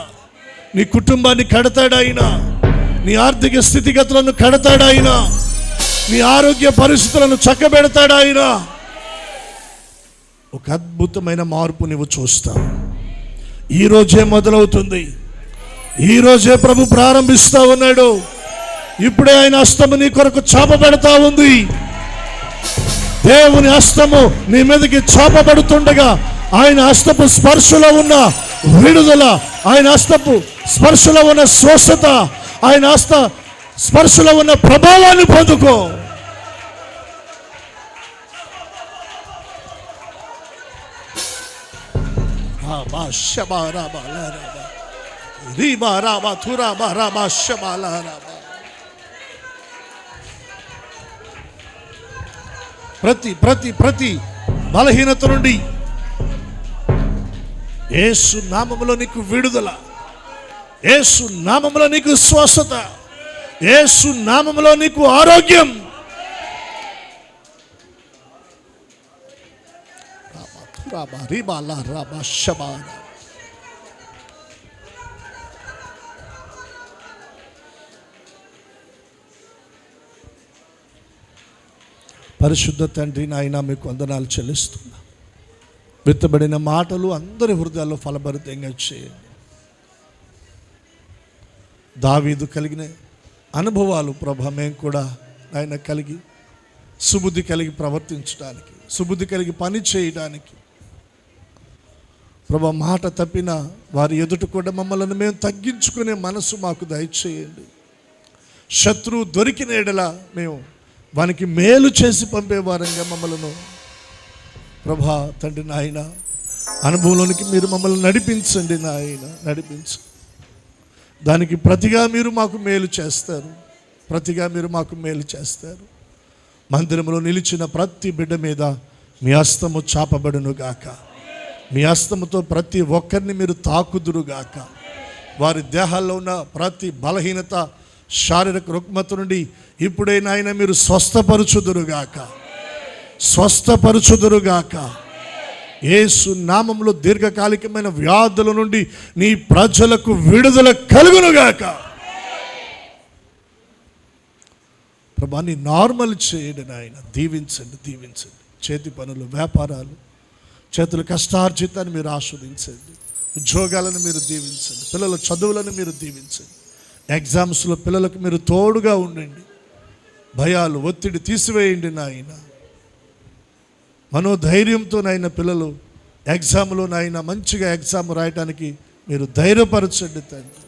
నీ కుటుంబాన్ని కడతాడు ఆయన. నీ ఆర్థిక స్థితిగతులను కడతాడు ఆయన. నీ ఆరోగ్య పరిస్థితులను చక్కబెడతాడు ఆయన. ఒక అద్భుతమైన మార్పు నువ్వు చూస్తావు. ఈరోజే మొదలవుతుంది. ఈరోజే ప్రభు ప్రారంభిస్తా ఉన్నాడు. ఇప్పుడే ఆయన హస్తము నీ కొరకు చాపబెడతా ఉంది. దేవుని హస్తము నీ మీదకి చాపబడుతుండగా ఆయన హస్తపు స్పర్శలో ఉన్న విడుదల, ఆయన హస్తపు స్పర్శలో ఉన్న స్వస్థత, ఆయన హస్త స్పర్శలో ఉన్న ప్రభావాన్ని పొందుకో. ప్రతి బలహీనత నుండి యేసు నామములో నీకు విడుదల, యేసు నామములో నీకు స్వస్థత, యేసు నామములో నీకు ఆరోగ్యం. పరిశుద్ధ తండ్రి నాయన, మీకు వందనాలు చెల్లిస్తున్నా. విత్తబడిన మాటలు అందరి హృదయాల్లో ఫలభరితంగా చేయండి. దావీదు కలిగిన అనుభవాలు ప్రభ మేము కూడా ఆయన కలిగి సుబుద్ధి కలిగి ప్రవర్తించడానికి, సుబుద్ధి కలిగి పని చేయడానికి. ప్రభా, మాట తప్పిన వారి ఎదుట కూడా మమ్మల్ని మేము తగ్గించుకునే మనసు మాకు దయచేయండి. శత్రువు దొరికిన ఎడల మేము వానికి మేలు చేసి పంపేవారంగా మమ్మల్ని ప్రభా తండ్రి నాయన అనుభవంలోనికి మీరు మమ్మల్ని నడిపించండి నాయన, నడిపించండి. దానికి ప్రతిగా మీరు మాకు మేలు చేస్తారు, ప్రతిగా మీరు మాకు మేలు చేస్తారు. మందిరంలో నిలిచిన ప్రతి బిడ్డ మీద మీ హస్తము చాపబడును గాక, మీ హస్తముతో ప్రతి ఒక్కరిని మీరు తాకుదురుగాక. వారి దేహాల్లో ఉన్న ప్రతి బలహీనత, శారీరక రుగ్మత నుండి ఇప్పుడే నాయన మీరు స్వస్థపరచుదురుగాక, స్వస్థపరచుదురుగాక. యేసు నామములో దీర్ఘకాలికమైన వ్యాధుల నుండి నీ ప్రజలకు విడుదల కలుగునుగాక. ప్రభా, నీ నార్మల్ చేయండి నాయన, దీవించండి, దీవించండి. చేతి పనులు, వ్యాపారాలు, చేతుల కష్టార్జితాన్ని మీరు ఆస్వాదించండి. ఉద్యోగాలను మీరు దీవించండి. పిల్లల చదువులను మీరు దీవించండి. ఎగ్జామ్స్లో పిల్లలకు మీరు తోడుగా ఉండండి. భయాలు, ఒత్తిడి తీసివేయండి నాయన. మనోధైర్యంతో నాయన పిల్లలు ఎగ్జామ్లో నాయన మంచిగా ఎగ్జామ్ రాయటానికి మీరు ధైర్యపరచండి తండ్రి.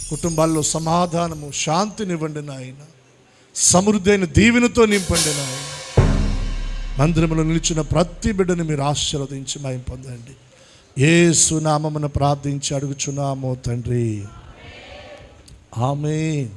కుటుంబాల్లో సమాధానము, శాంతినివ్వండి నాయన. సమృద్ధి అయిన దీవెనతో నింపండి నాయన. మందిరంలో నిలిచిన ప్రతి బిడ్డని మీరు ఆశీర్వదించి మహిమ పొందండి. యేసు నామమున ప్రార్థించి అడుగుచున్నాము తండ్రి, ఆమేన్.